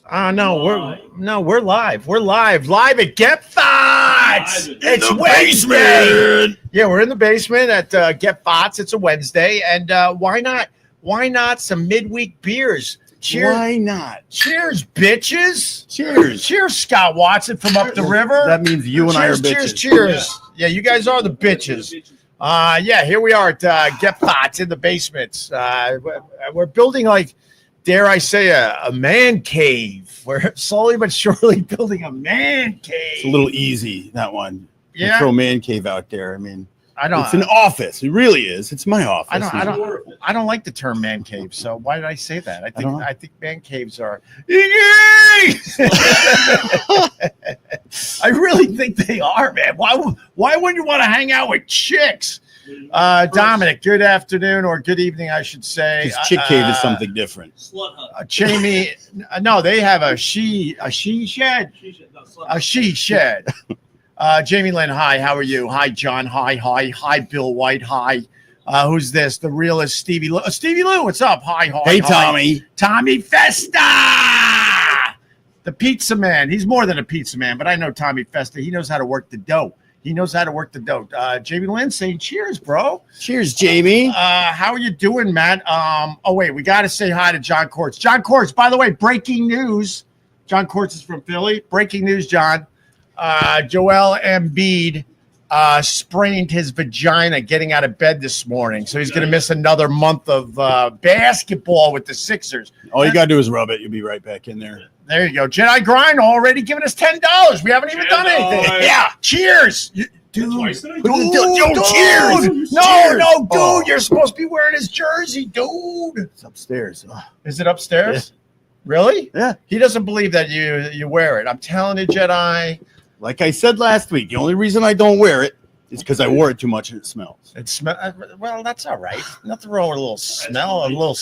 We're live. We're live at Gebhards. It's Wednesday. Yeah, we're in the basement at Gebhards. It's a Wednesday, and why not? Why not some midweek beers? Cheers! Why not? Cheers, bitches! Cheers! Cheers, Scott Watson from up the river. That means you and I are bitches. Cheers! Yeah, you guys are the bitches. Yeah, here we are at Gebhards in the basements. We're building dare I say, a man cave. We're slowly but surely building a man cave. It's a little easy, that one. Yeah. Throw man cave out there. I mean, I don't. It's an office. It really is. It's my office. I don't like the term man cave. So why did I say that? I think man caves are. I really think they are, man. Why wouldn't you want to hang out with chicks? Dominic, good afternoon or good evening, I should say. Because chick cave is something different. Slut hut. Jamie, no, they have a she shed. A she shed. Jamie Lynn, hi, how are you? Hi, John, hi, Bill White, hi. Who's this? The realist Stevie Lou. Stevie Lou, what's up? Hi. Hey, Tommy. Tommy Festa, the pizza man. He's more than a pizza man, but I know Tommy Festa. He knows how to work the dough. Jamie Lynn saying cheers, bro. Cheers, Jamie. How are you doing, Matt? Wait, we got to say hi to John Courts. John Courts, by the way, breaking news. John Courts is from Philly. Breaking news, John. Joel Embiid sprained his vagina getting out of bed this morning. So he's going to miss another month of basketball with the Sixers. All you got to do is rub it. You'll be right back in there. There you go. Jedi Grind already giving us $10. We haven't even done anything. Yeah. Cheers. Dude, cheers. No, dude. You're supposed to be wearing his jersey, dude. It's upstairs. Is it upstairs? Yeah. Really? Yeah. He doesn't believe that you wear it. I'm telling you, Jedi. Like I said last week, the only reason I don't wear it is because I wore it too much and it smells. Well, that's all right. Nothing wrong with a little smell, a little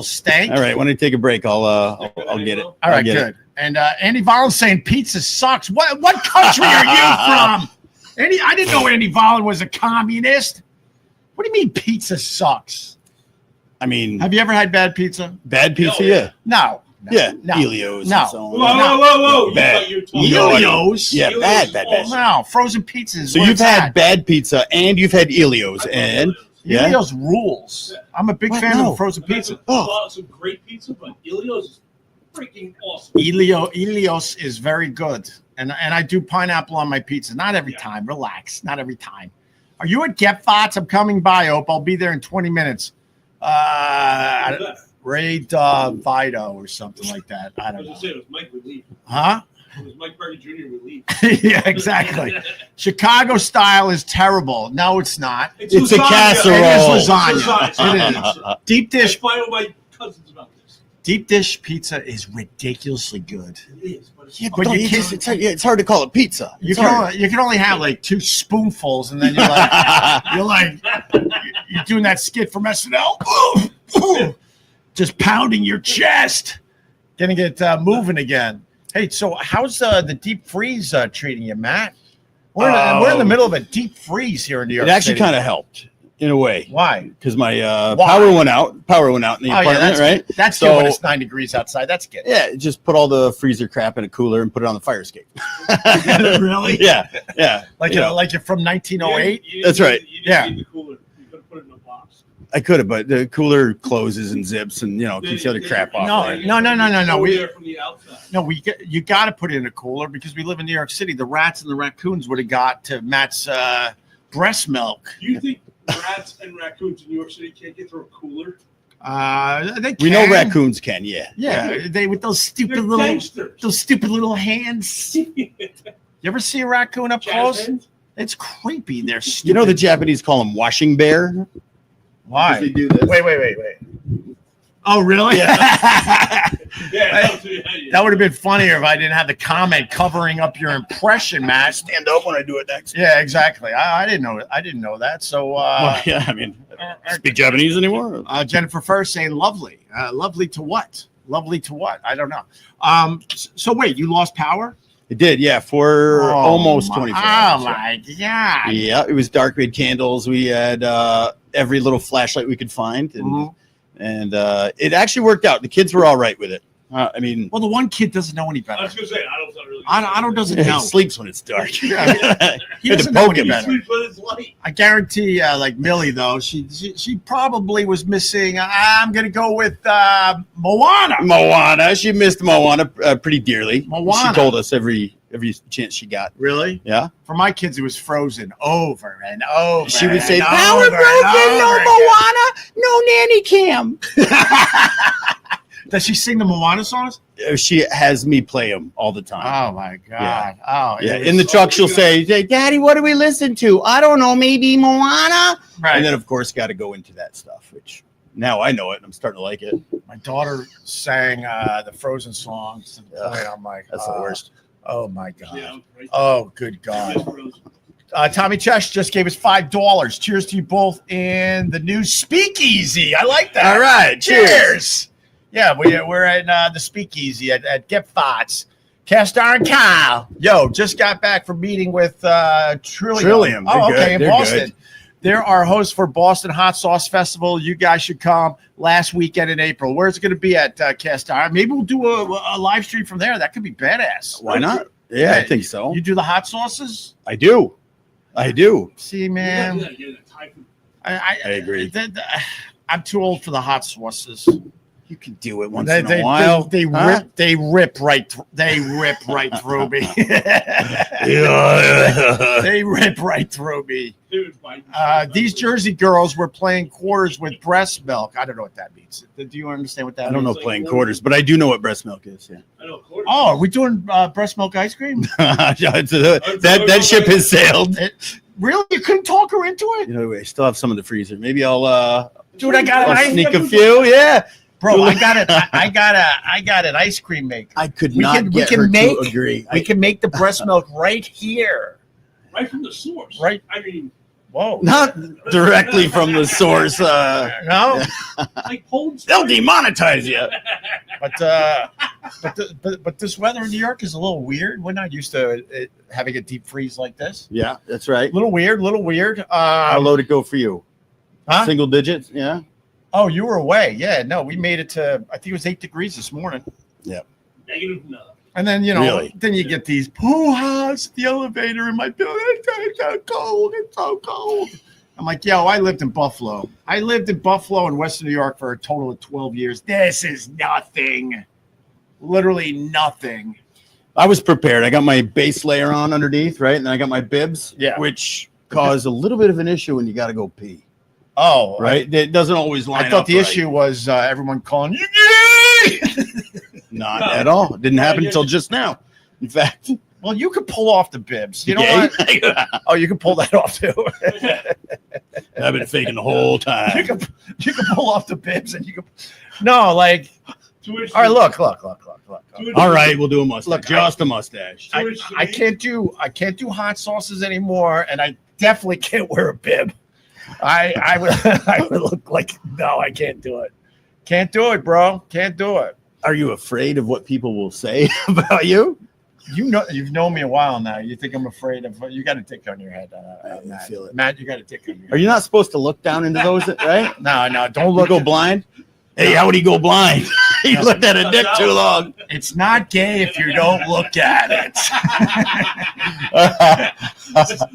stank. All right, when I take a break, I'll get it. All right, good. And Andy Vollin's saying pizza sucks. What country are you from? I didn't know Andy Vollin was a communist. What do you mean pizza sucks? I mean, have you ever had bad pizza? Bad pizza, yeah. No. Helios. No. And so on. Whoa. Bad. Helios? Yeah, bad. No, frozen pizzas. So you've had bad pizza and you've had Helios. And Helios rules. I'm a big fan of frozen pizza. Some great pizza, but Helios is freaking awesome. Helios is very good. And I do pineapple on my pizza. Not every time. Relax. Not every time. Are you at Gebhards? I'm coming by, Ope. I'll be there in 20 minutes. Ray Vito or something like that. I don't know. It was Mike would leave. Huh? It was Mike Berry Jr. would leave. Yeah, exactly. Chicago style is terrible. No, it's not. It's a casserole. It is lasagna. It is. Deep dish. I fight with my cousins about this. Deep dish pizza is ridiculously good. It is, but it's hard to call it pizza. You can only have like 2 spoonfuls, and then you're doing that skit from SNL. Just pounding your chest, getting it moving again. Hey, so how's the deep freeze treating you, Matt? We're in the middle of a deep freeze here in New York. It actually kind of helped in a way. Why? Because my power went out. In the apartment, right? That's good when it's 9 degrees outside. That's good. Yeah, just put all the freezer crap in a cooler and put it on the fire escape. Really? Yeah. Like you're from 1908. That's right. You need the cooler. You could put it in a box. I could have, but the cooler closes and zips and keeps the other crap off. No. From the outside. No, you got to put it in a cooler because we live in New York City. The rats and the raccoons would have got to Matt's breast milk. Do you think rats and raccoons in New York City can't get through a cooler? They can. We know raccoons can, Yeah, they with those stupid little hands. You ever see a raccoon up close? It's creepy. They're stupid. The Japanese call them washing bear. Why? They do this. Wait. Oh, really? Yeah. That would have been funnier if I didn't have the comment covering up your impression, Matt. Stand up when I do it next. Yeah, exactly. I didn't know it. I didn't know that. So, speak Japanese anymore? Jennifer First saying lovely. Lovely to what? Lovely to what? I don't know. So wait, you lost power? It did, yeah, for almost 24 hours. Oh, my God. Yeah, it was dark. We had candles. We had every little flashlight we could find. And it actually worked out. The kids were all right with it. I mean, Well, the one kid doesn't know any I better. was gonna say I don't really. Otto doesn't he know. sleeps when it's dark. He Had to doesn't know poke any him. better. Sleep when it's light. I guarantee, like Millie, though, she probably was missing. I'm gonna go with Moana. Moana. She missed Moana pretty dearly. Moana. She told us every chance she got. Really? Yeah. For my kids, it was Frozen over and over. She would say, and "Power over broken, and no over Moana, no nanny cam." again." Does she sing the Moana songs? She has me play them all the time. Oh my god! Oh Yeah, it in the was- truck she'll say, "Daddy, what do we listen to? I don't know, maybe Moana." Right. And then of course got to go into that stuff, which now I know it and I'm starting to like it. My daughter sang the Frozen songs. Ugh, I'm like, That's the worst. Oh my god! Yeah, right. Oh good god! Frozen. Tommy Chesh just gave us $5. Cheers to you both in the new Speakeasy. I like that. All right, cheers. Yeah, we're at the Speakeasy at Gebhards. Cast Iron Kyle. Yo, just got back from meeting with Trillium. They're Oh, good. okay, in They're Boston. good. They're our host for Boston Hot Sauce Festival. You guys should come last weekend in April. Where's it going to be at Cast Iron? Maybe we'll do a live stream from there. That could be badass. Why not? Yeah, I think so. You do the hot sauces? I do. See, man. I agree. I'm too old for the hot sauces. You can do it once They, in they, a while. they Huh? rip right through me. Yeah. They rip right through me. These Jersey girls were playing quarters with breast milk. I don't know what that means. Do you understand what that I don't know means? playing quarters, but I do know what breast milk is. Yeah. I know. Quarter. Oh, are we doing breast milk ice cream? that ship has sailed. Really? You couldn't talk her into it? You know, I still have some in the freezer. Maybe I'll Dude, I got I'll an sneak a few. Yeah. Bro, I got an ice cream maker. I could We not can- we get can her make- to agree. We can make the breast milk right here. Right from the source. Right. I mean, Whoa. Not directly from the source. No? like hold. They'll demonetize you. But this weather in New York is a little weird. We're not used to having a deep freeze like this. Yeah, that's right. Little weird. How low did it go for you? Huh? Single digits? Yeah. Oh, you were away. Yeah, no, we made it to, I think it was 8 degrees this morning. Negative none. And then, Really? then you get these poo-ha's at the elevator in my building. It's so cold. It's so cold. I'm like, yo, I lived in Buffalo. I lived in Buffalo and Western New York for a total of 12 years. This is nothing. Literally nothing. I was prepared. I got my base layer on underneath, right? And then I got my bibs, Yeah. which cause a little bit of an issue when you got to go pee, Oh, right? It doesn't always line up. I thought the right. issue was everyone calling you. Not at all. It didn't happen until just now. In fact, Well, you could pull off the bibs. You know gay? what? Oh, you can pull that off too. I've been faking the whole you time. can pull off the bibs and you can. No, like. To which All right, look. All right, we'll do a mustache. Look, Just a mustache. I can't do hot sauces anymore, and I definitely can't wear a bib. I would I would look like no, I can't do it. Can't do it, bro. Can't do it. Are you afraid of what people will say about you? You've known me a while now. You think I'm afraid of? You got a dick on your head, I Matt. feel it. Matt, you got a dick on your head. Are you not supposed to look down into those, right? No, don't Look, look. go blind. Hey, how would he go blind? He looked at a dick too long. It's not gay if you don't look at it.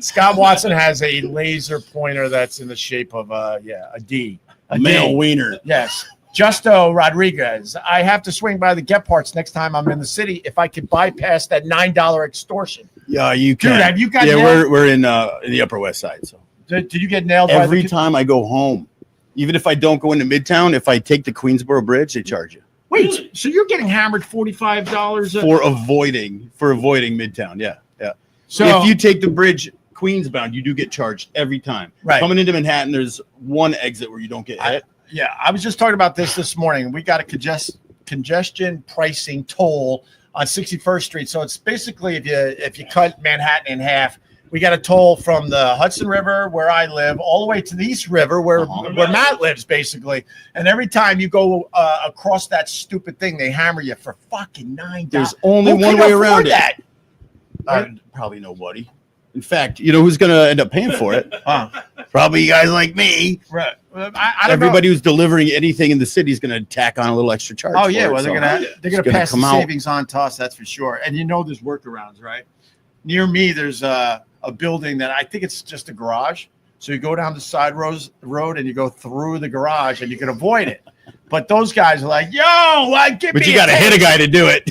Scott Watson has a laser pointer that's in the shape of a D. A male D. wiener. Yes. Justo Rodriguez. I have to swing by the Gebhards next time I'm in the city if I could bypass that $9 extortion. Yeah, you Dude, can. have you got Yeah, nailed? we're in the Upper West Side. So Did you get nailed every by the time I go home, even if I don't go into Midtown, if I take the Queensboro Bridge, they charge you Wait, so you're getting hammered $45 for avoiding Midtown. Yeah. So If you take the bridge Queensbound, you do get charged every time. Right. Coming into Manhattan, there's one exit where you don't get hit. I was just talking about this morning. We got a congestion pricing toll on 61st Street. So it's basically if you cut Manhattan in half, we got a toll from the Hudson River where I live all the way to the East River where Matt lives basically. And every time you go across that stupid thing, they hammer you for fucking $9. There's only Who one can way afford around that? it. Probably nobody. In fact, you know who's going to end up paying for it? Huh. Probably you guys like me. Right. I don't Everybody know. who's delivering anything in the city is going to tack on a little extra charge. Oh for yeah, it, well so- they're gonna gonna pass the come out. savings on to us. That's for sure. And there's workarounds, right? Near me, there's a building that I think it's just a garage. So you go down the side road and you go through the garage and you can avoid it. But those guys are like, yo, give But me you got to hit a guy to do it.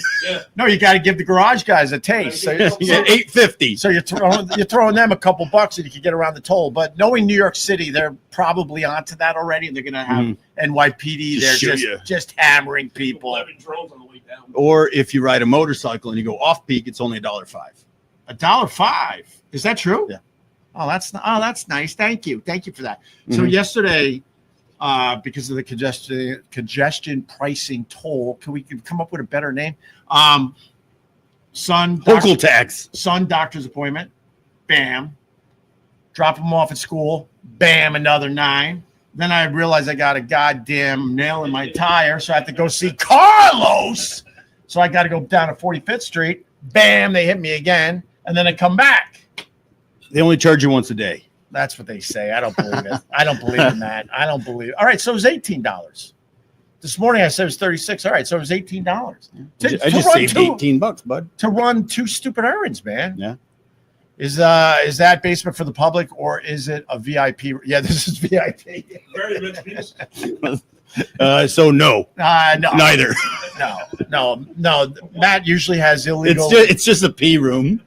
No, you got to give the garage guys a taste. So, You get $8.50. so you're throwing them a couple bucks and you can get around the toll. But knowing New York City, they're probably onto that already. They're going to have NYPD. They're just hammering people. 11 drones on the way down. Or if you ride a motorcycle and you go off peak, it's only $1.05. $1.05. Is that true? Yeah. Oh, that's nice. Thank you for that. So yesterday, because of the congestion pricing toll, can we come up with a better name? Local tax. Son doctor's appointment, bam. Drop him off at school, bam, another 9. Then I realized I got a goddamn nail in my tire, so I have to go see Carlos. So I got to go down to 45th Street, bam, they hit me again, and then I come back. They only charge you once a day. That's what they say. I don't believe it. I don't believe in that. I don't believe it. All right, so it was $18. This morning I said it was $36. All right, so it was $18. I just saved $18, bud. To run 2 stupid errands, man. Yeah. Is that basement for the public or is it a VIP? Yeah, this is VIP. Very rich penis. So no. No. Neither. No. Matt usually has illegal. It's just a pee room.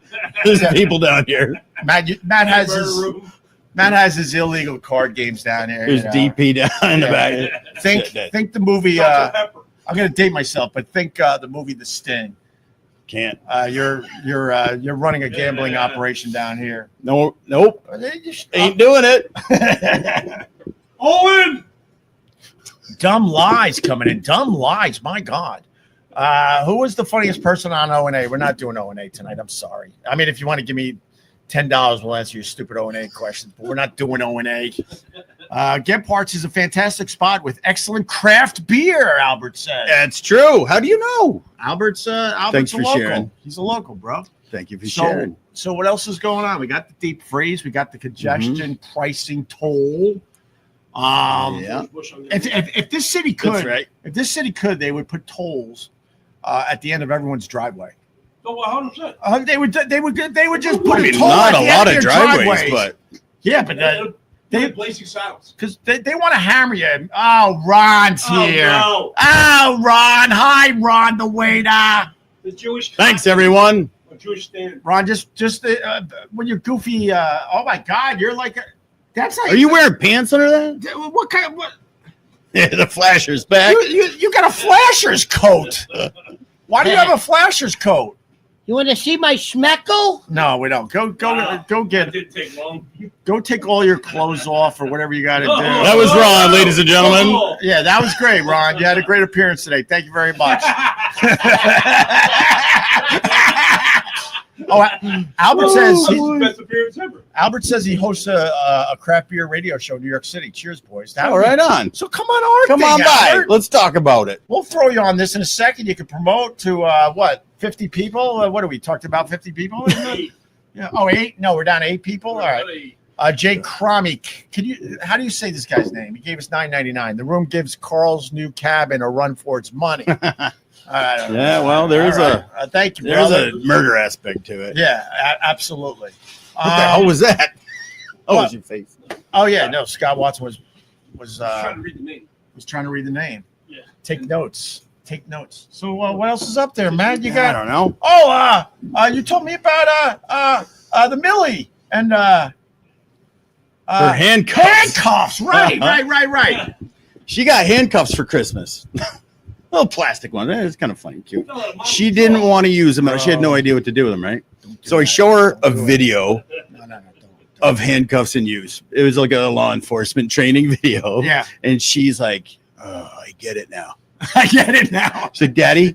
There's people down here. Matt has his illegal card games down here. There's DP down in the back. Think the movie. I'm gonna date myself, but think the movie The Sting. Can't. You're running a gambling operation down here. Nope. Ain't doing it. Owen! Dumb lies coming in. Dumb lies. My God. Who was the funniest person on O&A? We're not doing O&A tonight. I'm sorry. I mean, if you want to give me $10, we'll answer your stupid O&A questions, but we're not doing O&A. Gebhards is a fantastic spot with excellent craft beer, Albert said. That's true. How do you know? Albert's Thanks a for local. sharing. He's a local, bro. Thank you for sharing. So what else is going on? We got the deep freeze. We got the congestion pricing toll. If this city could, That's right. if this city could, they would put tolls at the end of everyone's driveway. No, 100%. They would just put a toll Not at a the lot end of your driveways, but yeah, but They blazing saddles. because they want to hammer you. Oh, Ron's here. No. Oh, Ron. Hi, Ron, the waiter. The Jewish. thanks everyone. Jewish standard. Ron, just when you're goofy. Oh my God, you're like that's like. Are you wearing pants under that? What kind of what? Yeah, the flasher's back. You got a flasher's coat. Why do you have a flasher's coat? You want to see my schmeckle? No, we don't. Go That get. didn't take long. Go take all your clothes off or whatever you got to do. That was Ron, ladies and gentlemen. Oh. Yeah, that was great, Ron. You had a great appearance today. Thank you very much. Albert says This is the best appearance ever. Albert says he hosts a craft beer radio show in New York City. Cheers, boys. All right on. So come on our Come thing, on by. Albert. Let's talk about it. We'll throw you on this in a second. You can promote to what? 50 people? What are we talked about? 50 people? Yeah. Oh, 8? No, we're down to 8 people. All right. Jay Cromie, how do you say this guy's name? He gave us $9.99. The room gives Carl's new cabin a run for its money. Yeah, well, there is thank you. there's brother. a murder aspect to it. Yeah, absolutely. What the hell was that? Oh, it what? was your face. Oh yeah, no. Scott Watson was Trying to read the name. trying to read the name. Yeah. Take notes. So what else is up there, man? You I got? don't know. Oh, you told me about the Millie and Her handcuffs. handcuffs. Right. She got handcuffs for Christmas. Little plastic one. It's kind of funny, cute. She didn't want to use them. She had no idea what to do with them, right? So I show her a video No, of handcuffs in use. It was like a law enforcement training video. Yeah. And she's like, oh, I get it now. I get it now. She's like, Daddy,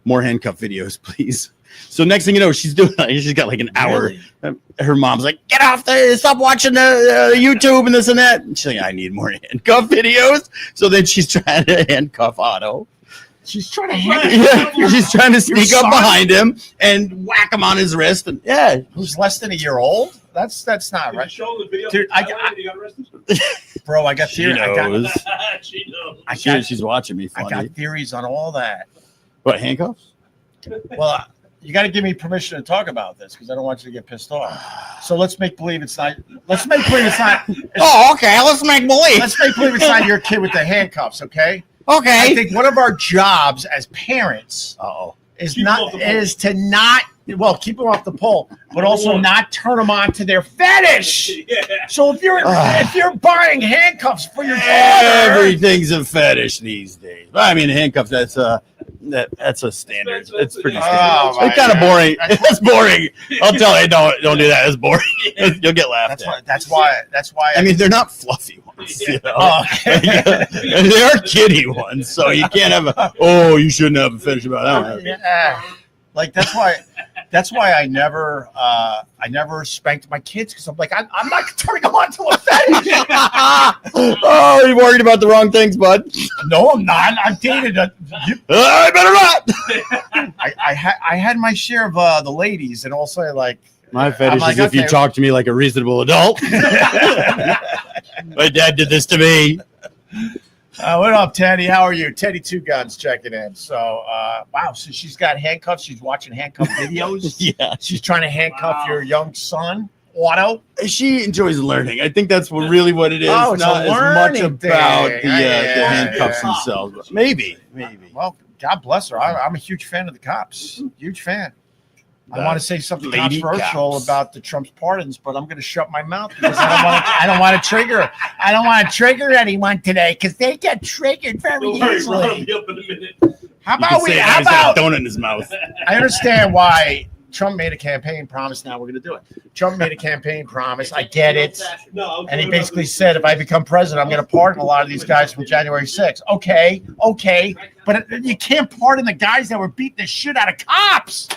more handcuff videos, please. So next thing you know, she's got like an hour. Really? Her mom's like, get off there, stop watching the YouTube and this and that. And she's like, I need more handcuff videos. So then she's trying to handcuff Otto. She's trying to Yeah, she's trying to sneak Your up son? behind him and whack him on his wrist. And yeah, Who's less than a year old? That's not Did you right, show the video? Dude, I got arrested. bro. I got She theories. knows. She knows. She's watching me I funny. got theories on all that. What, handcuffs? Well, you got to give me permission to talk about this because I don't want you to get pissed off. So let's make believe it's not. Let's make believe it's not. Oh, okay. Let's make believe. Let's make believe it's not your kid with the handcuffs. Okay. Okay. I think one of our jobs as parents is Keep 'em off the pole. to not keep them off the pole, but also one. not turn them on to their fetish. Yeah. So if you're buying handcuffs for your daughter, Everything's a fetish these days. I mean, handcuffs. That's a standard. It's pretty standard. Oh, It's kind of my boring. It's boring. I'll tell you, don't do that. It's boring. You'll get laughed That's at. why. I mean, they're not fluffy ones. You know? Oh, And they are kiddie ones, so you can't have you shouldn't have a fetish about that. yeah. Like that's why I never spanked my kids because I'm like I'm not turning them on to a fetish. Oh, you're worried about the wrong things, bud. No, I'm not. I've dated I better not. I had my share of the ladies, and also like My fetish like, is if you okay. talk to me like a reasonable adult. My dad did this to me. what up, Teddy? How are you? Teddy Two Guns checking in. So wow, so she's got handcuffs. She's watching handcuff videos. Yeah. She's trying to handcuff your young son, Otto. She enjoys learning. I think that's what it is. Oh, it's a not as much learning about thing. the Yeah, handcuffs yeah. themselves. But maybe. Well, God bless her. I'm a huge fan of the cops. Huge fan. I want to say something Lady controversial cops. about the Trump's pardons, but I'm going to shut my mouth because I don't want to trigger. I don't want to trigger anyone today because they get triggered very Don't worry, Ron will easily. be up in a minute. How You about can we? say How he's got about? a donut in his mouth. I understand why Trump made a campaign promise. Now we're going to do it. Trump made a campaign promise. I get it. No, And he basically said, if I become president, I'm going to pardon a lot of these guys from January 6th. Okay. But you can't pardon the guys that were beating the shit out of cops.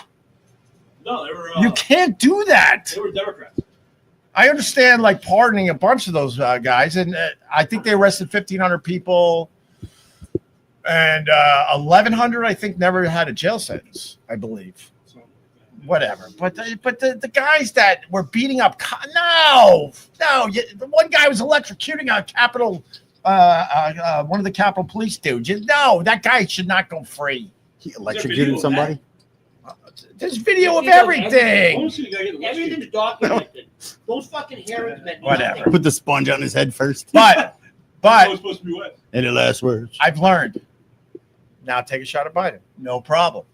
No, they were. You can't do that. They were Democrats. I understand, like, pardoning a bunch of those guys. And I think they arrested 1,500 people. And 1,100, I think, never had a jail sentence, I believe. Whatever. But the guys that were beating up, the one guy was electrocuting a Capitol, one of the Capitol Police dudes. No, that guy should not go free. He electrocuted somebody. There's video of I everything. want to see the guy get Everything's documented. Those fucking hearings meant Whatever. nothing. Put the sponge on his head first. But was supposed to be wet. Any last words? I've learned. Now take a shot at Biden. No problem.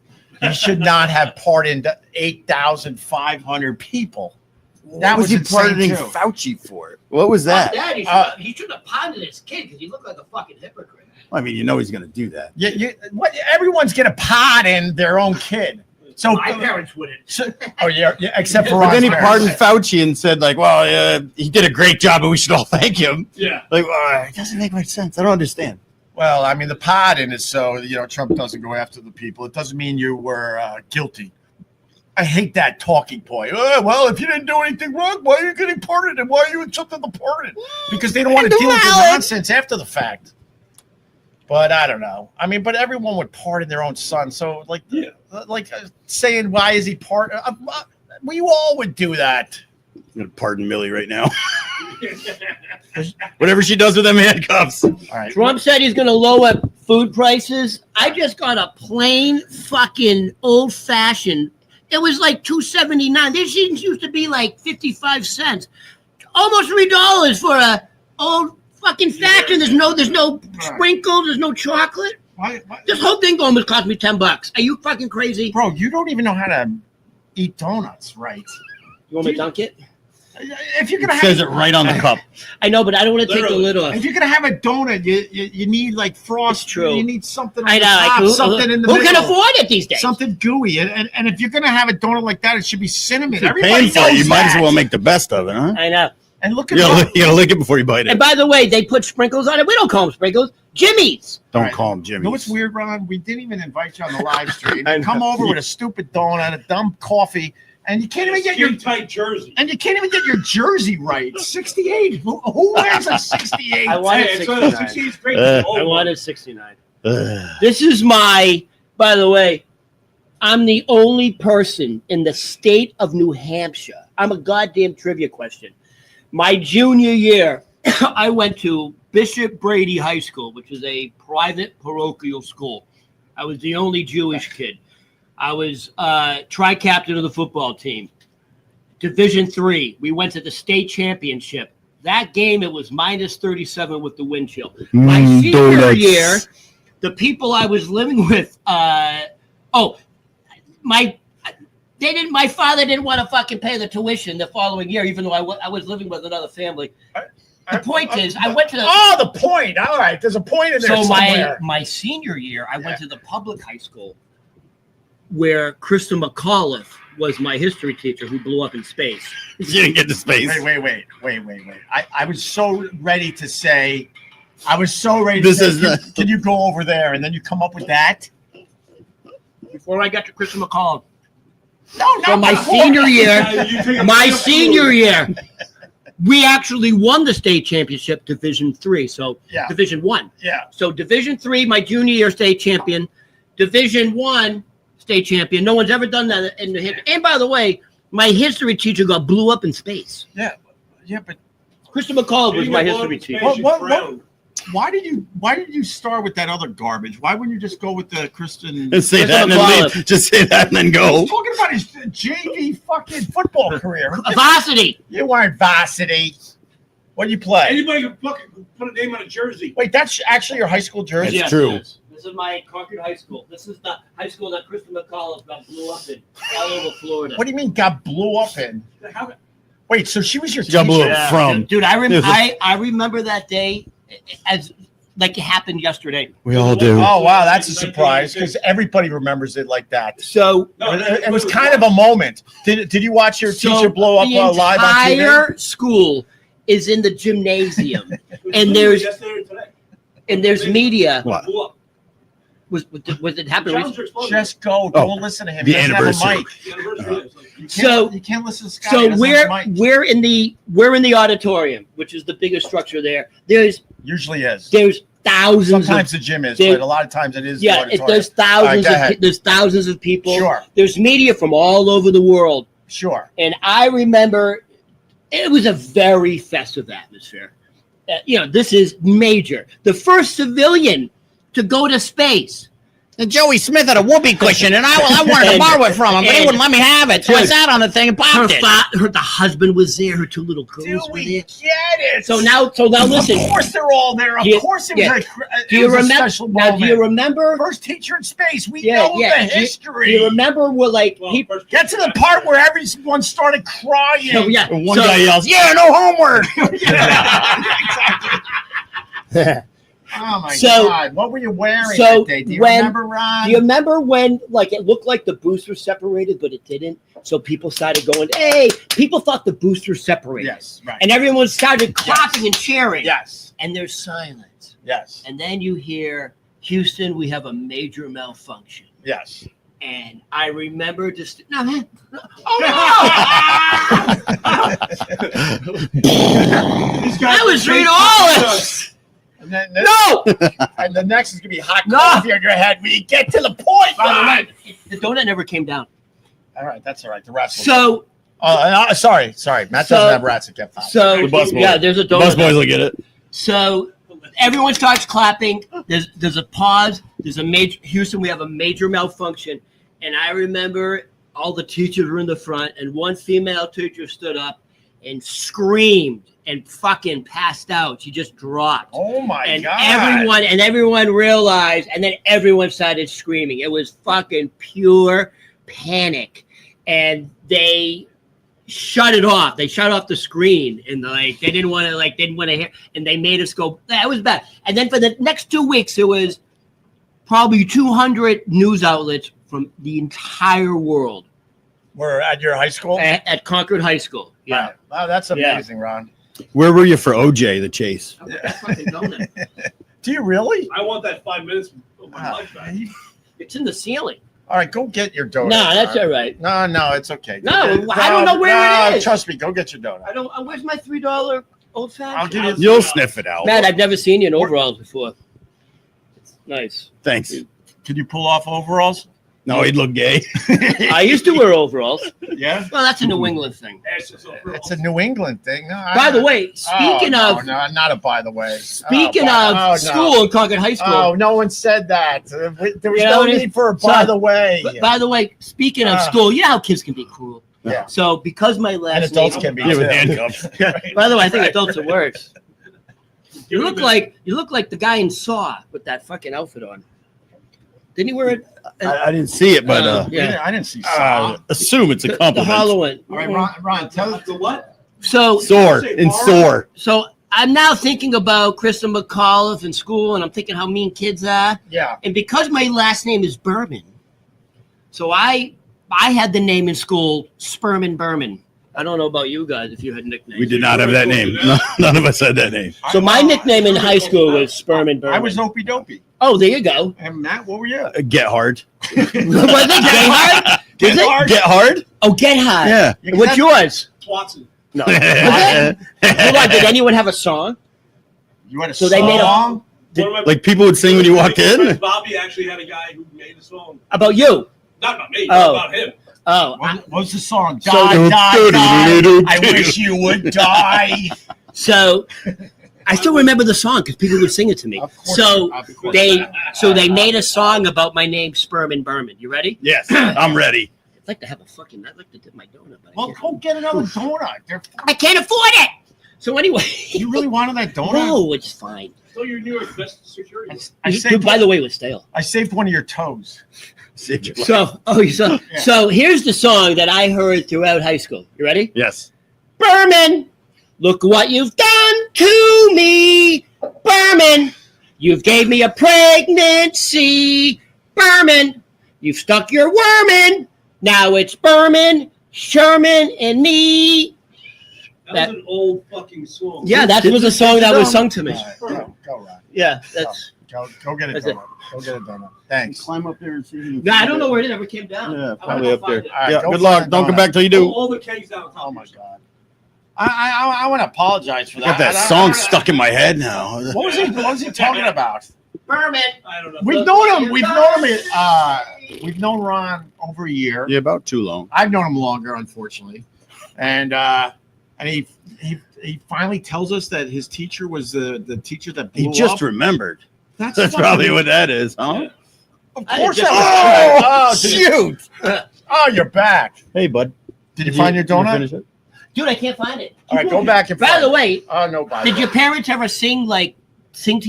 He should not have pardoned 8,500 people. That was he insane, pardoning too. Fauci for? What was Fuck that? He should have pardoned his kid because he looked like a fucking hypocrite. I mean, you know he's going to do that. Everyone's going to pardon their own kid. So, My parents wouldn't. except for But then he Ron's pardoned parents. Fauci and said, like, well, he did a great job, and we should all thank him. Yeah. Like, it doesn't make much sense. I don't understand. Well, I mean, the pardon is so, Trump doesn't go after the people. It doesn't mean you were guilty. I hate that talking point. Well, if you didn't do anything wrong, why are you getting pardoned? And why are you accepting the pardon? Because they don't want to deal with the nonsense after the fact. But I don't know. I mean, but everyone would pardon their own son. So, saying, why is he pardon? We all would do that. I'm going to pardon Millie right now. Whatever she does with them handcuffs. All right. Trump said he's going to lower food prices. I just got a plain fucking old fashioned. It was like $2.79. This used to be like 55 cents. Almost $3 for a old fucking fashioned. There's no sprinkle. There's no chocolate. Why? This whole thing almost cost me $10. Are you fucking crazy? Bro, you don't even know how to eat donuts, right? You want me to dunk it? If you're gonna It have says it right on the cup. I know, but I don't want to take the Literally. lid off. if you're gonna have a donut, you need like frost. It's true. You need something on I the know. top, Like, something in the who middle. can afford it these days? Something gooey, and if you're gonna have a donut like that, it should be cinnamon. If you're Everybody paying for it, knows you might as that. well make the best of it, huh? I know. And look at You that. gotta lick it before you bite And it. by the way, they put sprinkles on it. We don't call them sprinkles. Jimmy's. Don't Right. call him You Jimmy. know what's weird, Ron? We didn't even invite you on the live stream. I You come know. over with a stupid donut, a dumb coffee, and you can't even get your tight jersey. jersey right. 68. Who wears a 68? I wanted Hey, it's 69. 16 straight. Uh, Oh, I wanted 69. Ugh. This is my, by the way, I'm the only person in the state of New Hampshire. I'm a goddamn trivia question. My junior year, I went to Bishop Brady High School, which is a private parochial school. I was the only Jewish kid. I was tri-captain of the football team. Division III. We went to the state championship. That game, it was minus 37 with the wind chill. My senior donuts. year, the people I was living with, my father didn't want to fucking pay the tuition the following year, even though I was living with another family. The point is, I went to the point. All right, there's a point in there so somewhere. my senior year, I went to the public high school where Krista McAuliffe was my history teacher who blew up in space. You didn't get to space. Wait. I was so ready to say, can you go over there? And then you come up with that? Before I got to Krista McAuliffe. No, not So my senior year, we actually won the state championship, Division III. So Yeah. Division I. Yeah. So Division III, my junior year, state champion. Division I, state champion. No one's ever done that in the history. And by the way, my history teacher blew up in space. Yeah, but Krista McAuliffe was my history teacher. why did you start with that other garbage? Why wouldn't you just go with the Kristen? Just say Krista that and then McAuliffe. leave. Just say that and then go. He's talking about his JV fucking football career. Varsity. You weren't varsity. What did you play? Anybody can fucking put a name on a jersey. Wait, that's actually your high school jersey? It's true. Yes. This is my Concord High School. This is the high school that Krista McAuliffe got blew up in all over Florida. What do you mean got blew up in? How, Wait, so she was your She got blew teacher? up from. Dude, I remember that day as like it happened yesterday. We all do. Oh, wow, that's a surprise because everybody remembers it like that. So It was kind of a moment. Did you watch your teacher blow up the live on TV? entire school is in the gymnasium, and there's media. What? Was it happening? Just go. Don't listen to him. the He doesn't have a anniversary. mic. So you can't listen to Scott. So we're in the auditorium, which is the biggest structure there. There's Usually is. thousands. Sometimes the gym is, but a lot of times it is. the auditorium. There's thousands. All right, go ahead. There's thousands of people. Sure. There's media from all over the world, Sure. and I remember it was a very festive atmosphere. This is major. The first civilian to go to space. Joey Smith had a whoopee cushion, and I wanted to borrow it from him, but he wouldn't let me have it. So I sat on the thing and popped it. The husband was there. Her two little girls Do were we there. get it? So now listen. Of course they're all there. Of course it was Do you a remember? special Now, moment. do you remember? First teacher in space. We Yeah, know yeah. the Do history. you remember what Get to the part where everyone started crying. So, yeah. And one guy yells, "Yeah, no homework." Exactly. Oh my So- God! What were you wearing so that day? Do you when- remember, Ron? Do you remember when it looked like the booster separated, but it didn't? So people started going, "Hey!" People thought the booster separated. Yes, right. And everyone started clapping and cheering. Yes, And there's silence. yes, And then you hear, "Houston, we have a major malfunction." yes. And I remember just no man. Oh no! I was reading all this. And then, No. and the next is gonna be hot No. coffee on your head. We get to the point. By the Ron. way, the donut never came down. All right, that's all right. The rats. So Sorry. Matt doesn't have rats that get popped. The bus boy. yeah, there's a donut. Bus boys will get it. So everyone starts clapping. There's a pause. There's a major Houston. We have a major malfunction, and I remember all the teachers were in the front, and one female teacher stood up and screamed and fucking passed out. She just dropped. Oh my And God! everyone realized, and then everyone started screaming. It was fucking pure panic, and they shut it off. They shut off the screen, and they didn't want to hear. And they made us go. That was bad. And then for the next 2 weeks, it was probably 200 news outlets from the entire world We're at your high school. at Concord High School. Yeah. Wow, that's amazing, Ron. Where were you for OJ the chase? That's fucking donut. Do you really? I want that 5 minutes of my Wow. life back. It's in the ceiling. All right, go get your donut. No, that's Ron. all right. No, it's okay. No, I don't know where it is. Trust me, go get your donut. I don't. Where's my $3 old fashioned? I'll give you. You'll sniff it out. Matt, I've never seen you in overalls before. It's nice. Thanks. Can you pull off overalls? No, he'd look gay. I used to wear overalls. Yeah, Well, that's a New England thing. it's a New England thing. No, By the way, speaking no, of not a by the way. speaking Oh, of no. school in Concord High School. Oh, no one said that. There was You know no what it is? need for a by So, the way. By the way, speaking of school, you know how kids can be cruel. Yeah. So because my And last adults name, can be Yeah, with too. handcuffs. by the way, I think adults are worse. You look like the guy in Saw with that fucking outfit on. Didn't he wear it? I didn't see it, but Yeah. I didn't see Saw. assume it's a The compliment. Halloween. All right, Ron, tell us. The what? So Sore and sore. I'm now thinking about Krista McAuliffe in school, and I'm thinking how mean kids are. Yeah. And because my last name is Berman, so I had the name in school Sperman Berman. I don't know about you guys if you had nicknames. We did not have that name. None of us had that name. So my nickname in high school was Sperman Berman. I was Opie Dopey. Oh, there you go. And Matt, what were you? Get hard. Was it Gebhards? Get hard. Get hard. Oh, Get High. Yeah. What's yours? Twatson. No. Was it? Hold on, did anyone have a song? You had a So song? they made One of my- Like people would sing when you walked in. Bobby actually had a guy who made a song. About you? Not about me, Oh. about him. Oh, What was the song? So- Die, die, die. I wish you would die. so I still remember the song because people would sing it to me. Of course, So of course. they made a song about my name, Sperman Berman. You ready? Yes, I'm ready. I'd like to have I'd like to dip my donut. But Well, go get another donut. I can't afford it. So anyway, You really wanted that donut? no, it's fine. So you're New York's best security. By the way, it was stale. I saved one of your toes. So here's the song that I heard throughout high school. You ready? Yes. Berman, look what you've done to me. Berman, you've gave me a pregnancy. Berman, you've stuck your worm in. Now it's Berman, Sherman, and me. That was an old fucking song. Yeah, that was a song that was sung to me. All right, go, Ron. Yeah, that's. Go get a That's it. donut. Go get a donut. Thanks. Climb up there and see. No, I don't know where it ever came down. Yeah, I'm probably gonna up there. find it. All right, Yeah. go Good find luck. a Don't come donut. back till you do. All the kegs down top. Oh my god. I want to apologize for Got that. that song stuck in my head now. What was he talking about? Berman. I don't know. We've known him. We've known Ron over a year. Yeah, about too long. I've known him longer, unfortunately, and he finally tells us that his teacher was the teacher that blew He just up. remembered. That's That's fucking- probably what that is, huh? Yeah. Of I course just- that was. shoot! Oh, you're back. Hey, bud. Did you find your donut? finish it? Dude, I can't find it. All right, go back and By find the it. way, Oh no, by the did way. your parents ever sing to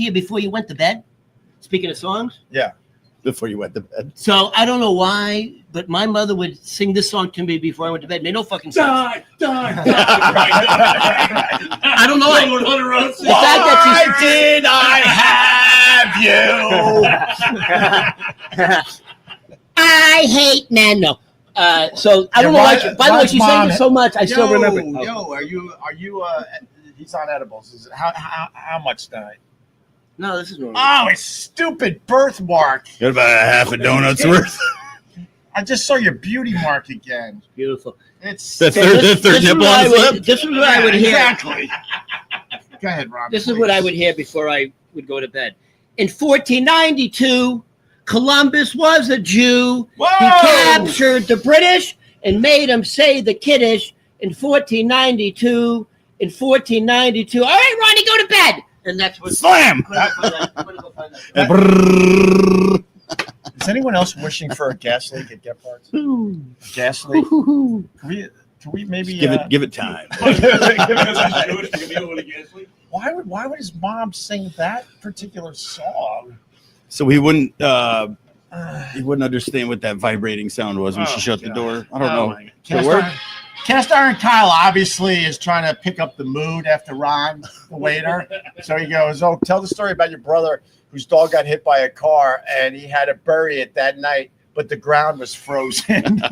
you before you went to bed? Speaking of songs. Before you went to bed. So I don't know why, but my mother would sing this song to me before I went to bed. Made no fucking sense. Die, die, die. I don't know why. Why? Why did I have you? I hate Nano. So I don't know Yeah, why. By the way, Ron's she sang mom- it so much, I still remember. Oh. Yo, are you? He's on edibles. Is it how much tonight? No, this is normal. Oh, it's stupid birthmark. Got about a half a donut's worth. I just saw your beauty mark again. Beautiful. It's That's So their this is nipple what on I his would- lip. This is what I would hear. Exactly. Go ahead, Rob. This is what I would hear before I would go to bed. In 1492, Columbus was a Jew. Whoa! He captured the British and made them say the Kiddush in 1492. In 1492. All right, Ronnie, go to bed. And that's what. Slam! I'm gonna go find that. And brrrr. Is anyone else wishing for a gas leak at Gebhards? Gas leak? Can we maybe Give it time. Why would his mom sing that particular song? So he wouldn't understand what that vibrating sound was when she shut the God. door. I don't know. Cast work? Iron Kyle obviously is trying to pick up the mood after Ron, the waiter. So he goes, "Oh, tell the story about your brother whose dog got hit by a car and he had to bury it that night, but the ground was frozen."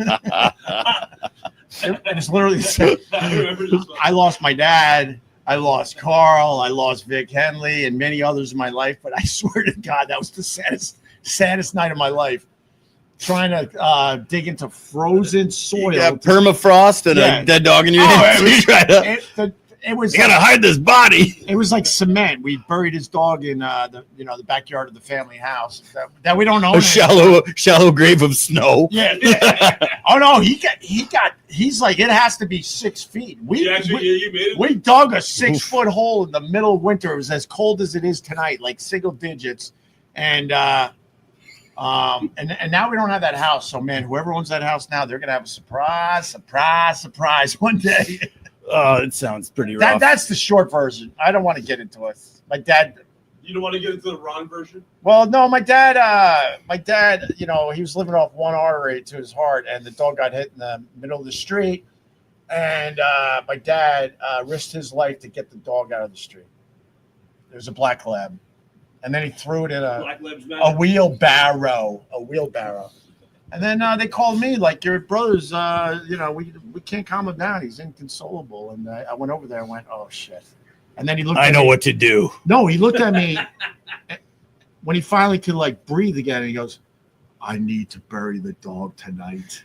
And it's literally said, I lost my dad, I lost Carl, I lost Vic Henley, and many others in my life. But I swear to God, that was the saddest night of my life. Trying to dig into frozen soil. You got permafrost and Yeah. a dead dog in your Oh, hand. it was- You tried to- it was You gotta hide this body. it was like cement. We buried his dog in the backyard of the family house that we don't own. A shallow grave of snow. Yeah. Oh no, he's like, it has to be 6 feet. You made it. We dug a 6-foot hole in the middle of winter. It was as cold as it is tonight, like single digits. And now we don't have that house. So man, whoever owns that house now, they're gonna have a surprise one day. Oh, it sounds pretty rough. That's the short version. I don't want to get into it. My dad. You don't want to get into the wrong version? Well, no, my dad, he was living off one artery to his heart, and the dog got hit in the middle of the street. And my dad risked his life to get the dog out of the street. It was a black lab. And then he threw it in a wheelbarrow. And then they called me, like, your brother's, we can't calm him down. He's inconsolable. And I went over there and went, oh, shit. And then he looked at me. I know what to do. No, he looked at me when he finally could, like, breathe again. And he goes, I need to bury the dog tonight.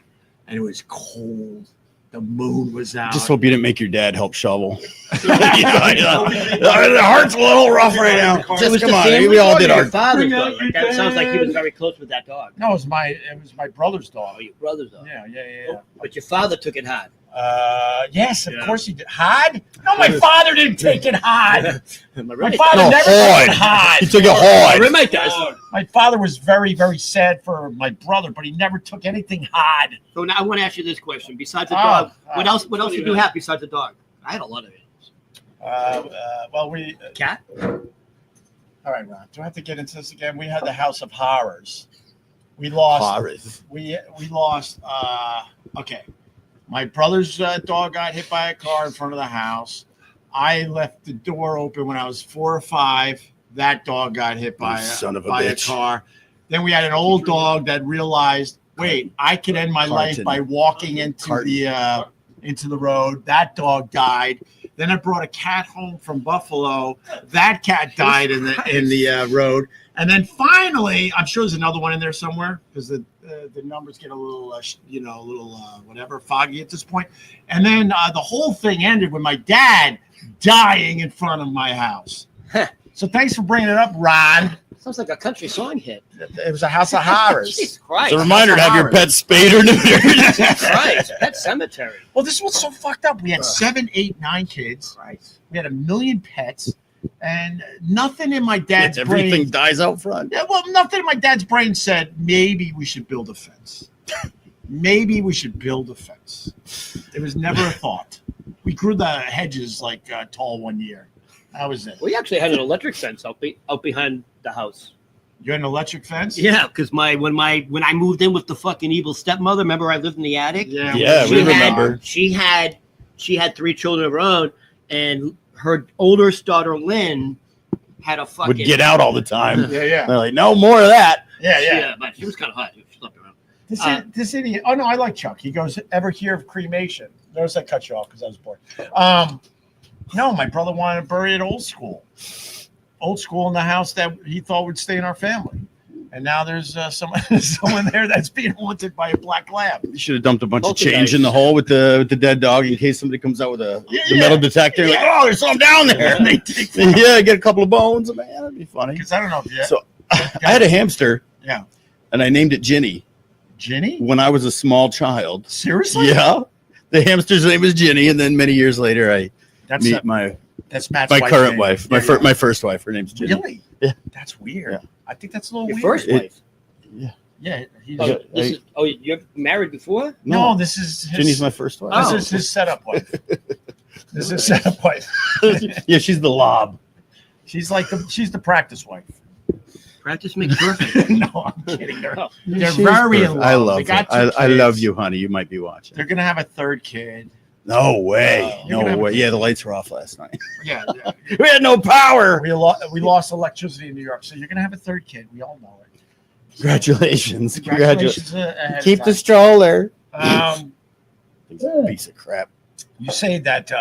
And it was cold. The moon was out. Just hope you didn't make your dad help shovel. The heart's a little rough right now. Just come on, we all did our. Father's dog. Like, that sounds like he was very close with that dog. No, it was my brother's dog. Oh, your brother's dog. Yeah. But your father took it hard. Yes, of course he did. Hard? No, my father didn't take it hard. My father No, never took it hard. He took it hard. Roommate does. My father was very, very sad for my brother, but he never took anything hard. So now I want to ask you this question: besides the dog, what else did you have besides the dog? I had a lot of it. Cat. All right, Ron. Do I have to get into this again? We had the House of Horrors. We lost. Horrors. We lost. Okay. My brother's dog got hit by a car in front of the house. I left the door open when I was 4 or 5. That dog got hit by a car. Then we had an old dog that realized, wait, I could end my life by walking into the road. That dog died. Then I brought a cat home from Buffalo. That cat died in the road. And then finally, I'm sure there's another one in there somewhere because the numbers get a little, whatever, foggy at this point. And then the whole thing ended with my dad dying in front of my house. So thanks for bringing it up, Ron. Sounds like a country song hit. It was a House of Horrors. Jesus Christ. It's a reminder to have your pet spayed or neutered. Jesus Christ. Pet cemetery. Well, this was so fucked up. We had 7, 8, 9 kids. Right. We had 1 million pets. And nothing in my dad's Everything brain. dies out front. Yeah, well, nothing in my dad's brain said, maybe we should build a fence. Maybe we should build a fence. It was never a thought. We grew the hedges like tall one year. That was it. We actually had an electric fence out behind the house. You had an electric fence? Yeah, because when I moved in with the fucking evil stepmother, remember I lived in the attic? Yeah, we remember. She had 3 children of her own, and her older daughter Lynn had a fucking Would get out all the time. Yeah. They're like, no more of that. Yeah. But she was kind of hot. She slept around. This idiot. Oh no, I like Chuck. He goes, ever hear of cremation? Notice I cut you off because I was bored. No, my brother wanted to bury it old school in the house that he thought would stay in our family. And now there's someone there that's being haunted by a black lab. You should have dumped a bunch of Poltergeist. change in the hole with the dead dog in case somebody comes out with the metal detector. Like, oh, there's something down there. And they take Get a couple of bones. Man, that'd be funny. because I don't know if you. So I had a hamster. Yeah. And I named it Ginny Ginny? when I was a small child. Seriously? Yeah. The hamster's name was Ginny, and then many years later, I That's meet my Matt's current name. wife, Yeah, my first wife. Her name's Ginny. Really? Yeah. That's weird. Yeah. I think that's a little Your weird. first wife. Yeah. He's, You're married before? no, this is his, Ginny's my first wife. This is his setup wife. This is his setup wife. Yeah, she's the lob. She's the practice wife. Practice makes perfect. No, I'm kidding. They're She's very in perfect. love. I love They got her. 2 I love kids. you, honey. You might be watching. They're gonna have a 3rd kid. No way. You're gonna No have way. a- Yeah, the lights were off last night. Yeah. We had no power. We lost electricity in New York, so you're gonna have a 3rd kid. We all know it. Congratulations. Congratulations ahead of Keep the time. stroller. Piece of crap. You say that.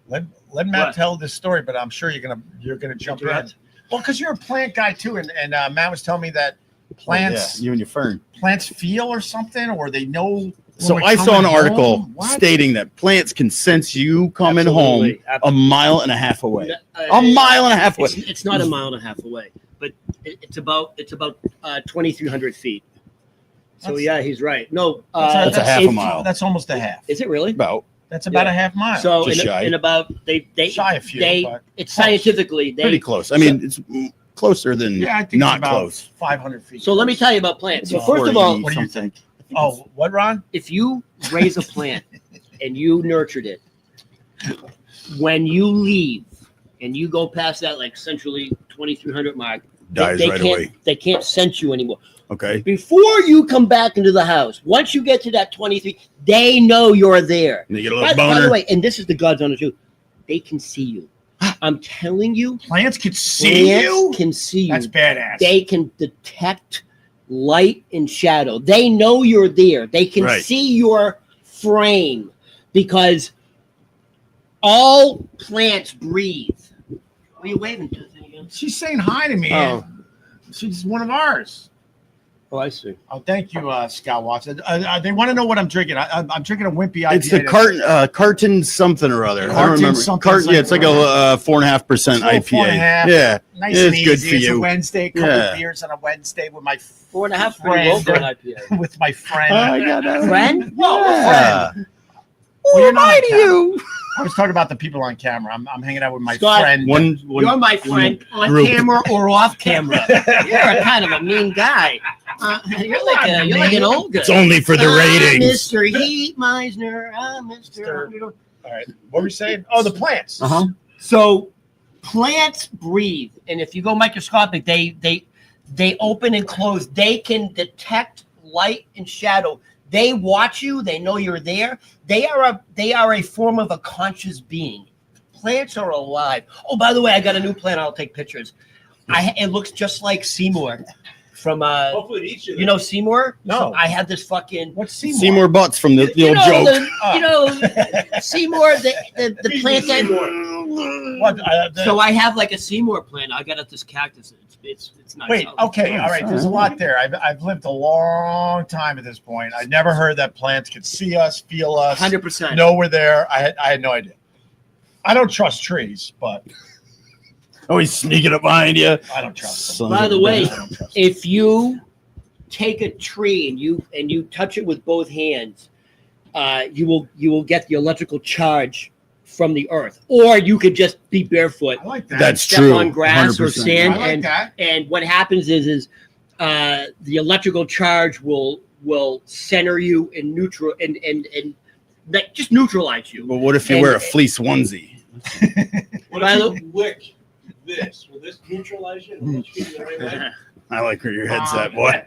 Let Matt What? tell this story, but I'm sure you're gonna jump in. Interrupt? Well, because you're a plant guy too, and Matt was telling me that plants Yeah, you and your fern. plants feel or something, or they know So When I we're saw an coming article home? What? stating that plants can sense you coming Absolutely. home a mile and a half away. Uh, A mile and a half away. It's not a mile and a half away, but it's about 2,300 feet. So That's- yeah, he's right. No, That's a half a if- mile. That's almost a half. Is it really? About. That's about Yeah. a half mile. So Just shy. in about they Shy a few, they but it's close. scientifically Pretty they. close. I mean, it's closer than yeah, I think not it's about close. 500 feet. So let me tell you about plants. So It's first of all, What do you think? Oh, what, Ron? if you raise a plant and you nurtured it, when you leave and you go past that like centrally 2,300 mark, Dies right can't, away. They can't sense you anymore. Okay. Before you come back into the house, once you get to that 23, they know you're there. And you get a By, little by the boner. way, and this is the God's honest truth, they can see you. I'm telling you, Plants could see plants you? can see you. That's badass. They can detect light and shadow. They know you're there. They can Right. see your frame because all plants breathe. What are you waving to? She's saying hi to me. Oh. She's one of ours. Oh, I see. Oh, thank you, Scout Watch. They want to know what I'm drinking. I'm drinking a Wimpy IPA. It's the carton something or other. I don't Carton remember. something, Carton, yeah, it's like a 4.5% It's a little IPA. 4.5. Yeah, Nice it's and good easy. for It's a you. Wednesday, couple Yeah. beers on a Wednesday with my 4.5 pretty low for an IPA. with my friend. I got that. Friend? Yeah. Well, you're not Why on do camera. you? I was talking about the people on camera. I'm hanging out with my Scott, friend. You're my friend on group. camera or off camera. You're a kind of a mean guy. You're like an old guy. It's only for the ratings. Mr. Heat Meisner. Mr. All right, what were you saying? Oh, the plants. Uh-huh. So plants breathe, and if you go microscopic, they open and close. They can detect light and shadow. They watch you. They know you're there. They are a form of a conscious being. Plants are alive. Oh, by the way, I got a new plant. I'll take pictures. It looks just like Seymour from Hopefully, each of them. you know Seymour. No. So I had this fucking. What's Seymour? Seymour Butts from the old joke. Seymour, the plant that. What, So I have like a Seymour plant. I got at this cactus. It's nice. wait, okay, all right. There's a lot there. I've lived a long time at this point. I never heard that plants could see us, feel us, 100%. know we're there. I had no idea. I don't trust trees, but Oh, he's sneaking up behind you. I don't trust them. Son By of the a way, bitch. I don't trust them. if you take a tree and you touch it with both hands, you will get the electrical charge from the earth, or you could just be barefoot, I like that. That's step true. on grass or 100%. sand, I like and that. and what happens is the electrical charge will center you in neutral and like, just neutralize you. But what if you And- wear a fleece onesie? What By if the- you lick this? Will this neutralize you? Will this treat you the right way? I like where your head's at, boy.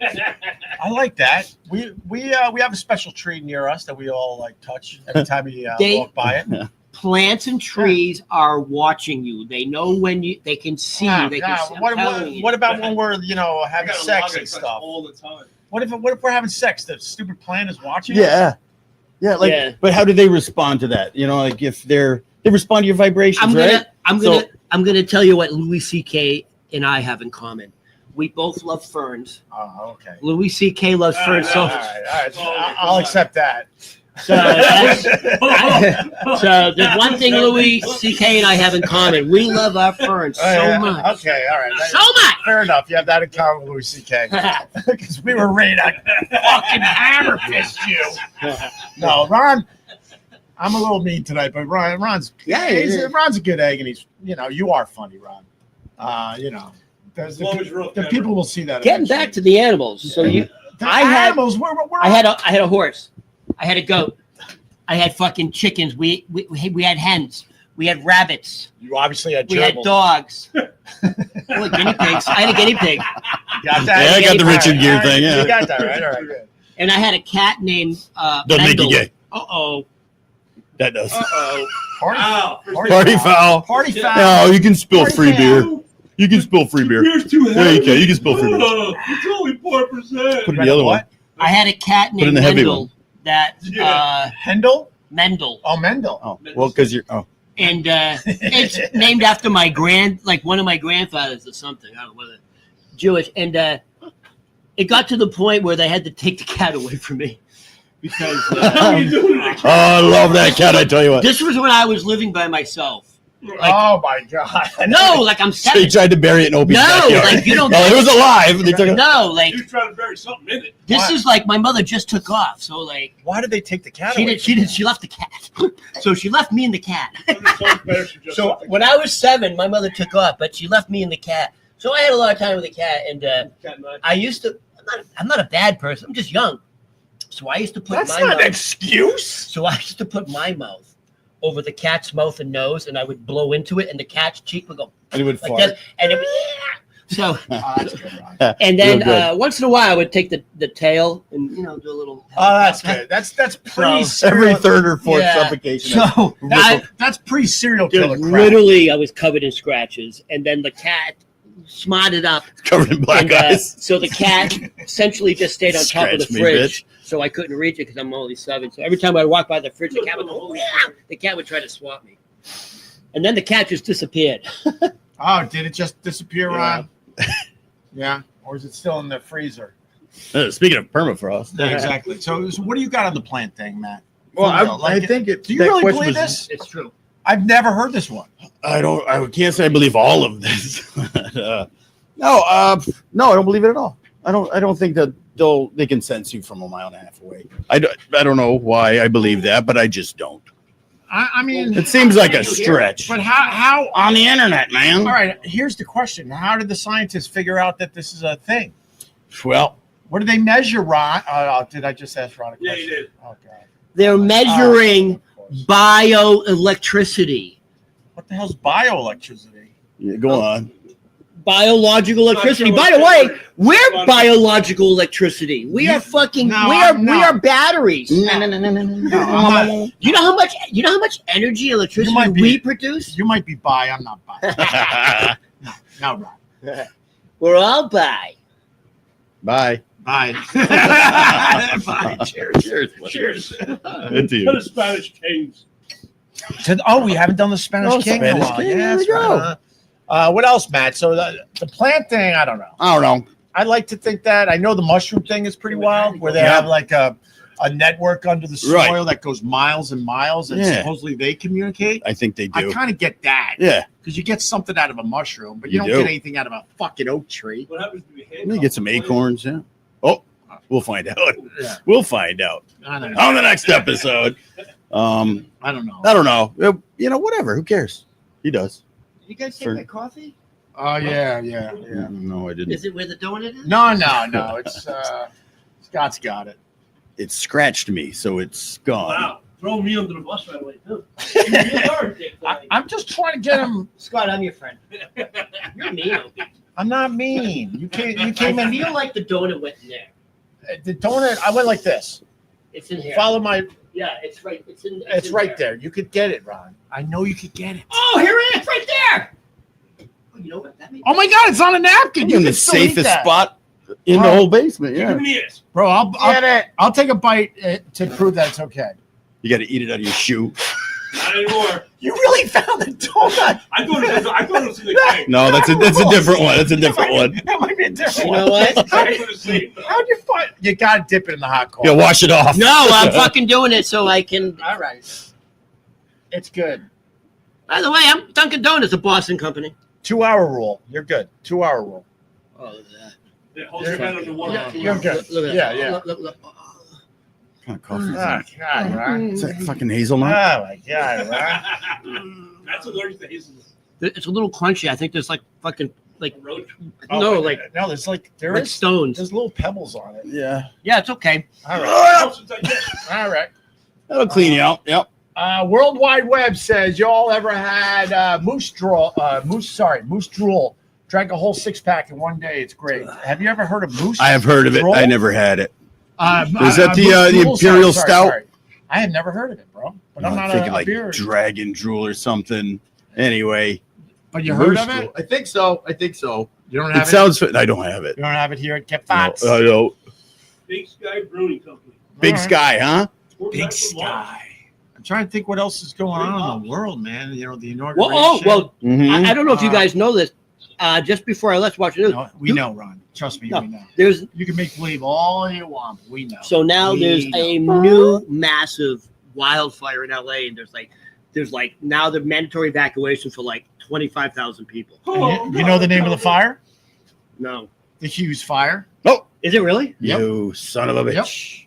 I like that. We have a special tree near us that we all like touch every time we They- walk by it. Plants and trees are watching you. They know when they can see you. They can see. I'm telling you. What about when we're I having got a sex log I and touch stuff? all the time. What if we're having sex? The stupid plant is watching us? Yeah. Yeah, like Yeah. but how do they respond to that? You know, like if they respond to your vibrations, I'm So- gonna tell you what Louis C.K. and I have in common. We both love ferns. Oh, okay. Louis C.K. loves ferns, so All right. I'll accept that. so there's one thing Louis C.K. and I have in common. We love our ferns Oh, yeah. so much, Okay, all right. so much. Fair enough. You have that in common with Louis C.K. Because we were ready to fucking hammer fist you. No, Ron. I'm a little mean tonight, but Ron's Ron's a good egg, and he's you are funny, Ron. As long as you're the people will see that. Getting back to the animals, so the I had- animals. We're I had a horse, I had a goat, I had fucking chickens. We had hens, we had rabbits, you obviously had we had gerbils. dogs. Oh, guinea pigs. I had a guinea pig, You got that? Yeah, I got the Richard Gere All right, thing, yeah. You got that right. All right, good. and I had a cat named Doesn't make Mendel. you gay. Uh-oh. That does. Party, Ow. Party foul. Party foul. No, you can spill Party free foul. beer. You can spill free beer. Beer's too Yeah, heavy. you can. You can spill free beer. It's only 4%. Put it in the other one. I had a cat Put in named the heavy Mendel one. that Hendel? Mendel, Oh, Mendel. Oh, well, because you're. Oh, and it's named after my one of my grandfathers or something. I don't know whether Jewish. And it got to the point where they had to take the cat away from me because How are you doing it? Oh, I love that cat. I tell you what. This was when I was living by myself. oh my god, No, like I'm So 7. he tried to bury it in Opie's No, backyard. like you don't. Oh, it was alive. They took it. No, like He was trying to bury something in it. this Why? is like my mother just took off. So like why did they take the cat she away? did. She left the cat. So she left me and the cat. So So when I was 7, my mother took off, but she left me and the cat. So I had a lot of time with the cat, and I used to. I'm not a bad person. I'm just young. So I used to put That's my not an mouth. excuse. So I used to put my mouth over the cat's mouth and nose, and I would blow into it, and the cat's cheek would go And he would like fart. that, and it would, so. Oh, that's good, Ron. And Real then good. once in a while, I would take the tail and do a little. Oh, that's good. That's pre So, Every third or fourth Yeah. suffocation. So that's pre serial dude, killer crap. literally, I was covered in scratches, and then the cat smarted up. covered in black And, eyes. so the cat essentially just stayed on top of the Scratch me, fridge, so I couldn't reach it because I'm only 7. So every time I walk by the fridge, the cat would go, "Yeah!" The cat would try to swat me, and then the cat just disappeared. Oh, did it just disappear, Yeah. Ron? Yeah, or is it still in the freezer? Speaking of permafrost. Yeah, exactly. So what do you got on the plant thing, Matt? Well, For real, like, think it. Do you that really question believe was- this? It's true. I've never heard this one. I can't say I believe all of this. No, I don't believe it at all. I don't think that they can sense you from a mile and a half away. I don't know why I believe that, but I just don't. I mean, It seems like a stretch. but how? On the internet, man. All right, here's the question: how did the scientists figure out that this is a thing? Well, What do they measure, Ron? Did I just ask Ron a Yeah, question? you did. Oh God. They're measuring Of course. bioelectricity, What the hell's bioelectricity? yeah, go on. biological electricity. sure By what the way, they're- we're biological electricity. We are fucking. No, we I'm are not. batteries. No, I'm not. You know how much? You know how much energy electricity might be- we produce? You might be bi. I'm not bi. No, Ron. We're all bi. Bye. Bye. Bye. Cheers. Cheers. Cheers. Good to you. To the Spanish kings. We haven't done the Spanish Oh, King in a Spanish while. King, Yeah, there that's we go. right. What else, Matt? So the plant thing, I don't know. I don't know. I like to think that. I know the mushroom thing is pretty wild, where they Yeah. have like a network under the soil Right. that goes miles and miles, and Yeah. supposedly they communicate. I think they I do. kind of get that Yeah. because you get something out of a mushroom, but you, You don't do. get anything out of a fucking oak tree. What happens to be Let me get some acorns. Yeah. Oh, we'll find out. Yeah. We'll find out I don't know. on the next episode. I don't know. I don't know. Whatever. Who cares? He does. Did you guys take For- my coffee? Oh yeah. No, I didn't. Is it where the donut is? No. It's Scott's got it. It scratched me, so it's gone. Wow. Throw me under the bus right away, too. You really are a dick, buddy. I'm just trying to get him. Scott, I'm your friend. You're mean. Opie. I'm not mean. You came I in. feel like the donut went in there. The donut. I went like this. It's in here. Follow my. Yeah, it's right. It's in. It's in right there. You could get it, Ron. I know you could get it. Oh, here it is, right there. Oh, you know what? That makes Oh my God! It's on a napkin. You in the can still eat safest that. spot in Bro. the whole basement. Give Yeah. him the ass. Bro. Get it. I'll take a bite to prove that it's okay. You got to eat it out of your shoe. Not anymore. You really found the donut. I thought it was in the king. No, that's a different one. That's a different one. That might be a different You one. know what? I could have seen that. How'd you find? You gotta dip it in the hot coffee. Yeah, wash it off. No, I'm fucking doing it so I can. All right. It's good. By the way, I'm Dunkin' Donuts, a Boston company. 2 hour rule. You're good. 2 hour rule. Oh, look at that. Yeah, hold your head under one. You're good. Look at Yeah, that. yeah. Look. What kind of coffee is Oh, that? God, Ron. Is that fucking Oh, hazelnut? my God, Ron. That's allergic to hazelnut. It's a little crunchy. I think there's like fucking like Roach. no, like there's there like is stones. there's little pebbles on it. Yeah. Yeah, it's okay. All right. Helps with digestion. All right. That'll clean you out. Yep. World Wide Web says y'all ever had moose drool? Drank a whole 6-pack in one day. It's great. Have you ever heard of moose? I have heard of it. drool? I never had it. Is that the Imperial Stout? I have never heard of it, bro. But I'm I'm not thinking a like beer. dragon drool or something. Anyway, But you heard moose of it? drool. I think so. You don't It have it. sounds. I don't have it. You don't have it here at No, Gebhards. I don't. Big Sky Brewing Company. Big All right. Sky, huh? Big Sky. I'm trying to think what else is going on in the world, man. You know, the Well, inauguration. oh well, Mhm. I don't know if you guys know this. just before I let's watch it. No, we know, Ron. Trust me, No. we know. There's You can make believe all you want, but we know. so now We there's know. a new massive wildfire in LA, and there's like now the mandatory evacuation for like 25,000 people. And you know the name of the fire? No, The Hughes Fire. is it really? Yep. You son of a bitch.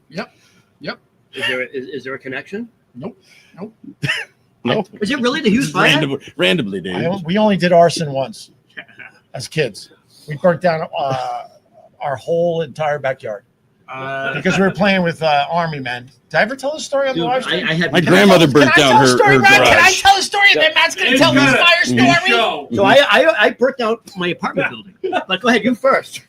Is there a connection? No. Is it really the Hughes fire? Randomly, dude. We only did arson once as kids. We burnt down our whole entire backyard because we were playing with army men. Did I ever tell the story on the Dude, live stream? I had My grandmother burnt down her Matt? Can I garage. tell the story? And then Matt's going to tell his fire story. So I burnt down my apartment building. But go ahead, you first.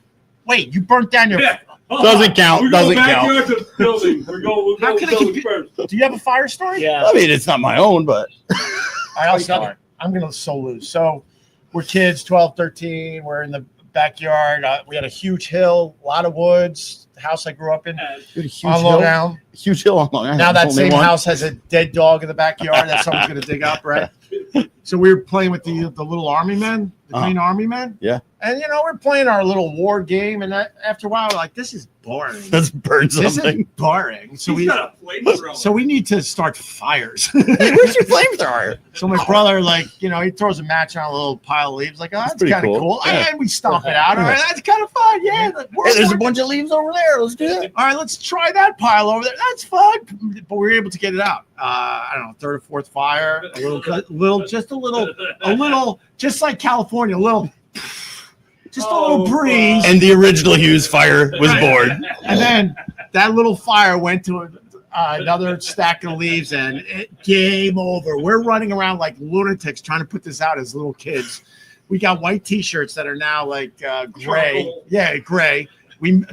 Wait, you burnt down your. Yeah. Doesn't count. We're Doesn't going count. backyard to the building. We're going How to can the I building keep- first. Do you have a fire story? Yeah. I mean, it's not my own, but I'll start. I'm going to so lose. So we're kids, 12, 13. We're in the backyard. We had a huge hill, a lot of woods. The house I grew up in dude, a huge on Long hill. Island. Huge hill on Long Island. Now that Only same one. house has a dead dog in the backyard that someone's going to dig up, right? So we were playing with the little army men, the green army men. Yeah. And, we're playing our little war game. And after a while, we're like, this is boring. Let's burn This is something. boring. So He's got a flamethrower. we need to start fires. Where's your flamethrower? So my brother, he throws a match on a little pile of leaves. Like, oh, that's pretty kind of cool. cool. Yeah. And we stomp it out. All right, that's kind of fun. Yeah. Hey, there's a bunch of leaves over there. Let's do it. All right, let's try that pile over there. That's fun. But we were able to get it out. I don't know, third or fourth fire. A little, just like California, just a little breeze. And the original Hughes fire was born. And then that little fire went to another stack of leaves, and game over. We're running around like lunatics trying to put this out as little kids. We got white T-shirts that are now like gray. Charcoal. Yeah, gray. We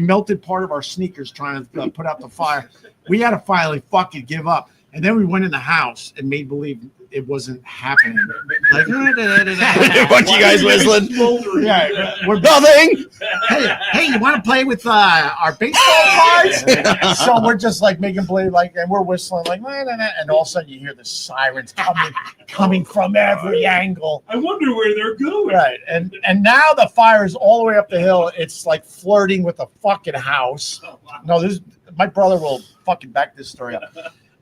melted part of our sneakers trying to put out the fire. We had to finally fucking give up. And then we went in the house and made believe it wasn't happening. Like, A bunch of you guys whistling. yeah, we're Nothing. hey, you want to play with our baseball cards? So we're just like making believe, and we're whistling, and all of a sudden you hear the sirens coming from every angle. I wonder where they're going. Right, and now the fire is all the way up the hill. It's like flirting with the fucking house. No, my brother will fucking back this story up.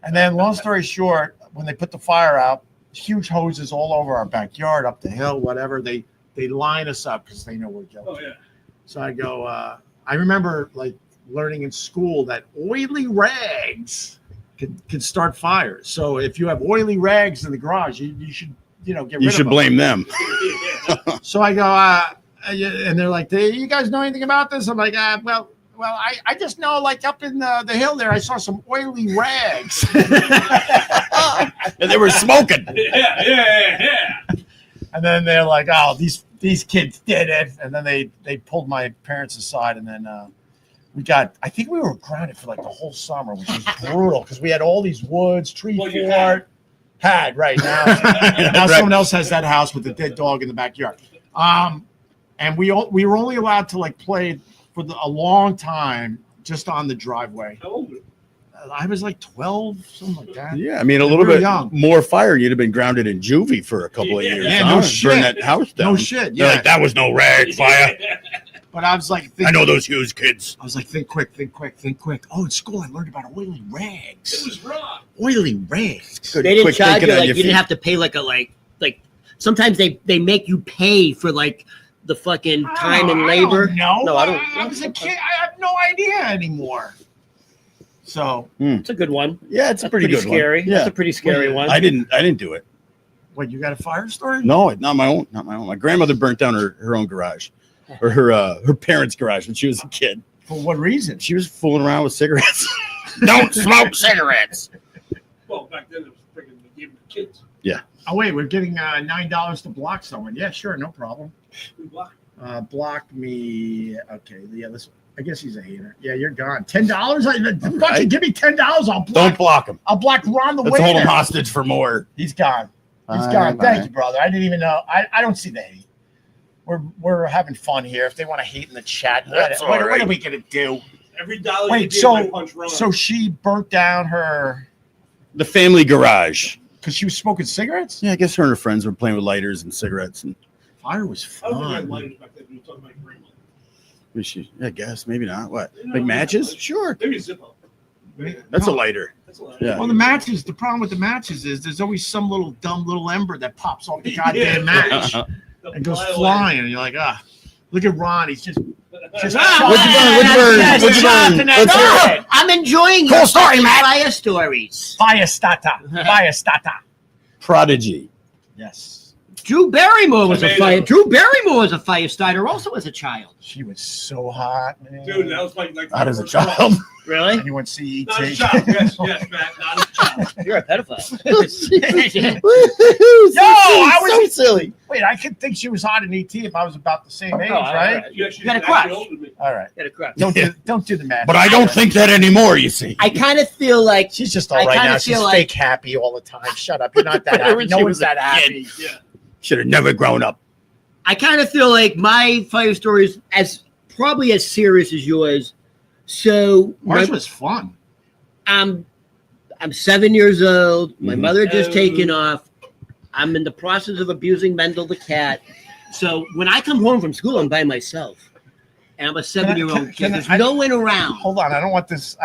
And then, long story short, when they put the fire out, huge hoses all over our backyard, up the hill, whatever. They line us up because they know we're guilty. Oh, yeah. So I go. I remember learning in school that oily rags can start fires. So if you have oily rags in the garage, you should get rid of them. You should blame them. So I go, and they're like, "You guys know anything about this?" I'm like, well, I just know, up in the hill there, I saw some oily rags. And they were smoking. Yeah. And then they're like, "Oh, these kids did it." And then they pulled my parents aside, and then I think we were grounded for the whole summer, which was brutal because we had all these woods, tree Well, you fort. Right now. Now Right. someone else has that house with the dead dog in the backyard. And we were only allowed to play for a long time just on the driveway. How old are you? I was 12, something like that. Yeah, I mean, a We little were bit young. more fire, you'd have been grounded in juvie for a couple of years. Yeah, huh? no Burn shit. that house down. No shit. They're Yeah. like, that was no rag fire. But I was like, I know those Hughes kids. I was like, think quick. Oh, in school I learned about oily It rags. was wrong. Oily rags. Good, They didn't quick charge thinking you on you your didn't feet. have to pay sometimes they make you pay for the fucking time and labor. No, No, I don't. I was a kid. I have no idea anymore. So, It's a good one. Yeah, it's a That's pretty good scary. one. That's Yeah, a pretty scary one. I didn't do it. what, you got a fire story? No, not my own. My grandmother burnt down her own garage, or her parents' garage when she was a kid. For what reason? She was fooling around with cigarettes. Don't smoke cigarettes. Well, back then it was freaking they gave them to kids. Oh, wait, we're getting $9 to block someone. Yeah, sure, no problem. We blocked. Block me. Okay, yeah, I guess he's a hater. Yeah, you're gone. $10? Fucking Right. give me $10. I'll block. Don't block him. I'll block Ron the Let's hold him waiter. hostage for more. He's gone. He's gone. Thank you, brother. I didn't even know. I don't see the hate. We're having fun here. If they want to hate in the chat, That's what all right. are we gonna do? Every dollar Wait, you gave, so- I punch Ron. So she burnt down her The family garage. because she was smoking cigarettes. Yeah, I guess her and her friends were playing with lighters and cigarettes, and Fire was I don't think I had fun. lighters back then. We were talking about your grandma. We should, I guess, maybe not. What? Like matches? Sure. Maybe a zip up. That's a lighter. That's a lot. Yeah. Well, the matches, the problem with the matches is there's always some little dumb little ember that pops off the goddamn match and goes flying. And you're like, look at Ron. He's just What'd you burn? What'd you burn? Let's hear it. I'm enjoying Cool your story, fucking Matt. fire stories. Fire starter. Prodigy. Yes. Drew Barrymore was a Tomato. fire. Drew Barrymore was a fire starter also as a child. She was so hot, man. Dude, that was like Not as a first child. Really? Anyone see Not a E.T.? child. Yes, Matt. Not a child. You're a pedophile. I was- so silly. Wait, I could think she was hot in E.T. if I was about the same age, all right? Yeah, she's got a actually crush. older than me. All right. Get a crap. Don't do the math. But I don't think that anymore, you see. I kind of feel like She's just all I right kinda now. She's feel fake happy all the time. Shut up. You're not that happy. When No she one's was a that kid. happy. Yeah. Should have never grown up. my fire stories as probably as serious as yours. So Ours was fun. I'm 7 years old. My Mhm. mother just Oh. taken off. I'm in the process of abusing Mendel the cat. So when I come home from school, I'm by myself. And I'm a 7-year-old kid. can There's I- no one around. Hold on. I don't want this.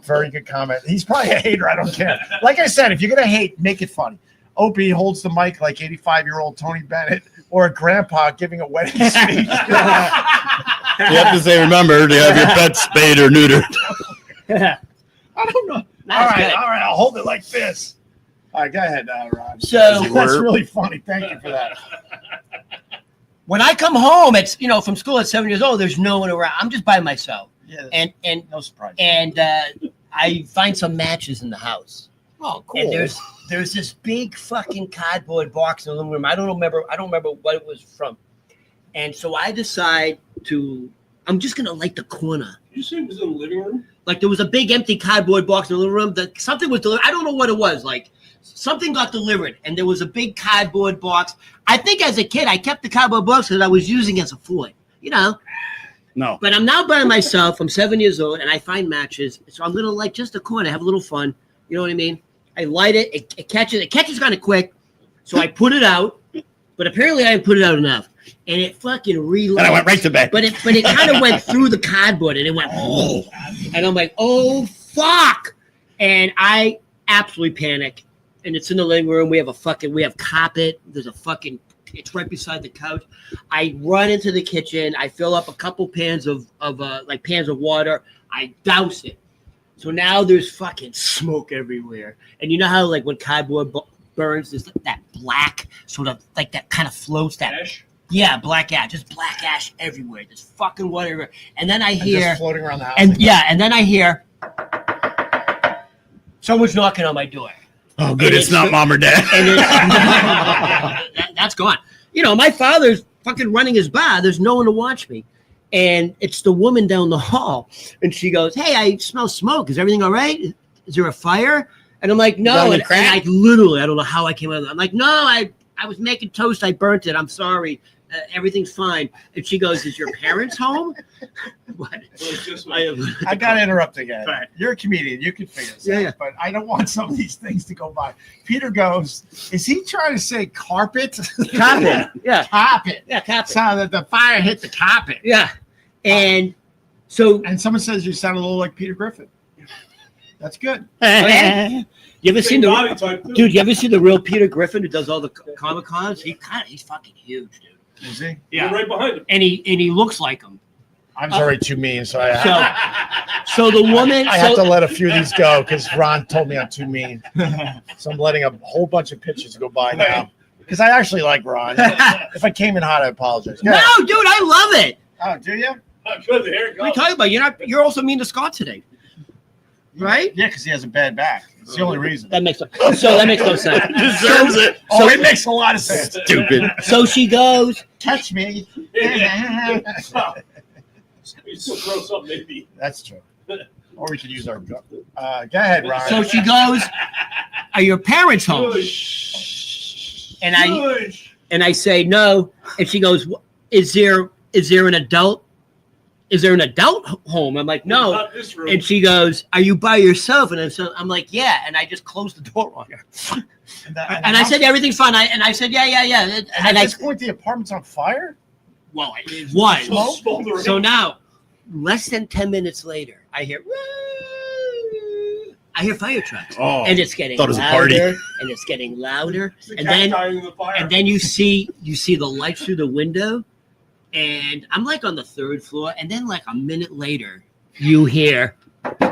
Very good comment. He's probably a hater. I don't care. Like I said, if you're going to hate, make it funny. Opie holds the mic like 85-year-old Tony Bennett or a grandpa giving a wedding speech. You have to say, remember, to have your pet spayed or neutered. I don't know. All That's right. good. All right. I'll hold it like this. All right. Go ahead, Ron. So That's really funny. Thank you for that. when I come home, it's from school at 7 years old. There's no one around. I'm just by myself, Yeah. and No surprise. I find some matches in the house. Oh, cool. And there's this big fucking cardboard box in the living room. I don't remember what it was from. And so I decide I'm just gonna light the corner. You say it was in the living room? Like there was a big empty cardboard box in the living room that something was delivered. I don't know what it was. Like something got delivered, and there was a big cardboard box. I think as a kid I kept the cardboard box because I was using it as a fort. No. But I'm now by myself. I'm 7 years old, and I find matches. So I'm gonna light just a corner, have a little fun. You know what I mean? I light it. It catches. It catches kind of quick. So I put it out, but apparently I didn't put it out enough, and it fucking relights. And I went right to bed. But it kind of went through the cardboard, and it went. Oh, and I'm like, oh fuck! And I absolutely panic. And it's in the living room. We have carpet. There's a fucking. It's right beside the couch. I run into the kitchen. I fill up a couple pans of pans of water. I douse it. So now there's fucking smoke everywhere. And you know how like when cardboard burns, there's that black sort of like that kind of floats that. Ash? Yeah, black ash, just black ash everywhere. Just fucking whatever. And then I And hear just floating around the house. and then I hear someone's knocking on my door. Oh, good. It's not mom or dad. And that's gone. My father's fucking running his bar. There's no one to watch me. And it's the woman down the hall. And she goes, hey, I smell smoke. Is everything all right? Is there a fire? And I'm like, no. Down the And crack? I literally, I don't know how I came out of it. I'm like, no, I was making toast. I burnt it. I'm sorry. Everything's fine. And she goes, is your parents home? What? Well, it's just I got to interrupt again. Right. You're a comedian. You can figure this Yeah, out. yeah. But I don't want some of these things to go by. Peter goes, is he trying to say carpet? Carpet. Yeah. Carpet. Yeah, carpet. So that the fire hit the carpet. Yeah. And so And someone says you sound a little like Peter Griffin. That's good. you ever seen same the body type, too. dude? You ever see the real Peter Griffin who does all the Comic Cons? He's fucking huge, dude. Is he? You're right behind him. And he looks like him. I'm already too mean, so I So the woman. have to let a few of these go because Ron told me I'm too mean. So I'm letting a whole bunch of pictures go by now. Because I actually like Ron. If I came in hot, I apologize. Go No, ahead. dude, I love it. Oh, do you? Good, the hair What are you talking about? You're also mean to Scott today, right? Yeah, because he has a bad back. It's the only reason. That makes no sense. Deserves it. Oh, it makes a lot of sense. Stupid. So she goes. Touch me. You still throw something, maybe. That's true. Or we could use our gun. Go ahead, Ron. So she goes. Are your parents home? And I say no, and she goes, is there an adult is there an adult home? I'm like, no. Not this room. And she goes, are you by yourself? And I'm like, yeah. And I just closed the door on her. And I said, everything's fine. I said, yeah. And at this point, the apartment's on fire? Well, it was. Smoldering. So now, less than 10 minutes later, I hear fire trucks. Oh, and it's getting thought it was a party. louder, and it's getting louder. It's the And cat then dying in the fire. and then you see the lights through the window, and I'm like on the 3rd floor, and then like a minute later, you hear, "Open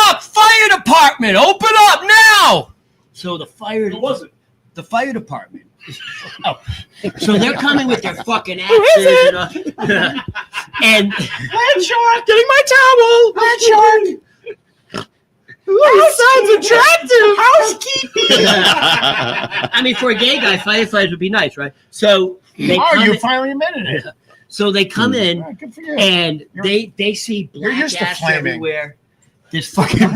up, fire department! Open up now!" So the fire. Who was it? The fire department. Oh, so they're coming with their fucking axes and Land shark, getting my towel. Land shark. Ooh, sounds attractive. Housekeeping. I mean, for a gay guy, firefighters would be nice, right? So they come you in, finally admitted it. so they come in All right, good for you. and they see You're black used to ass flaming. everywhere. This fucking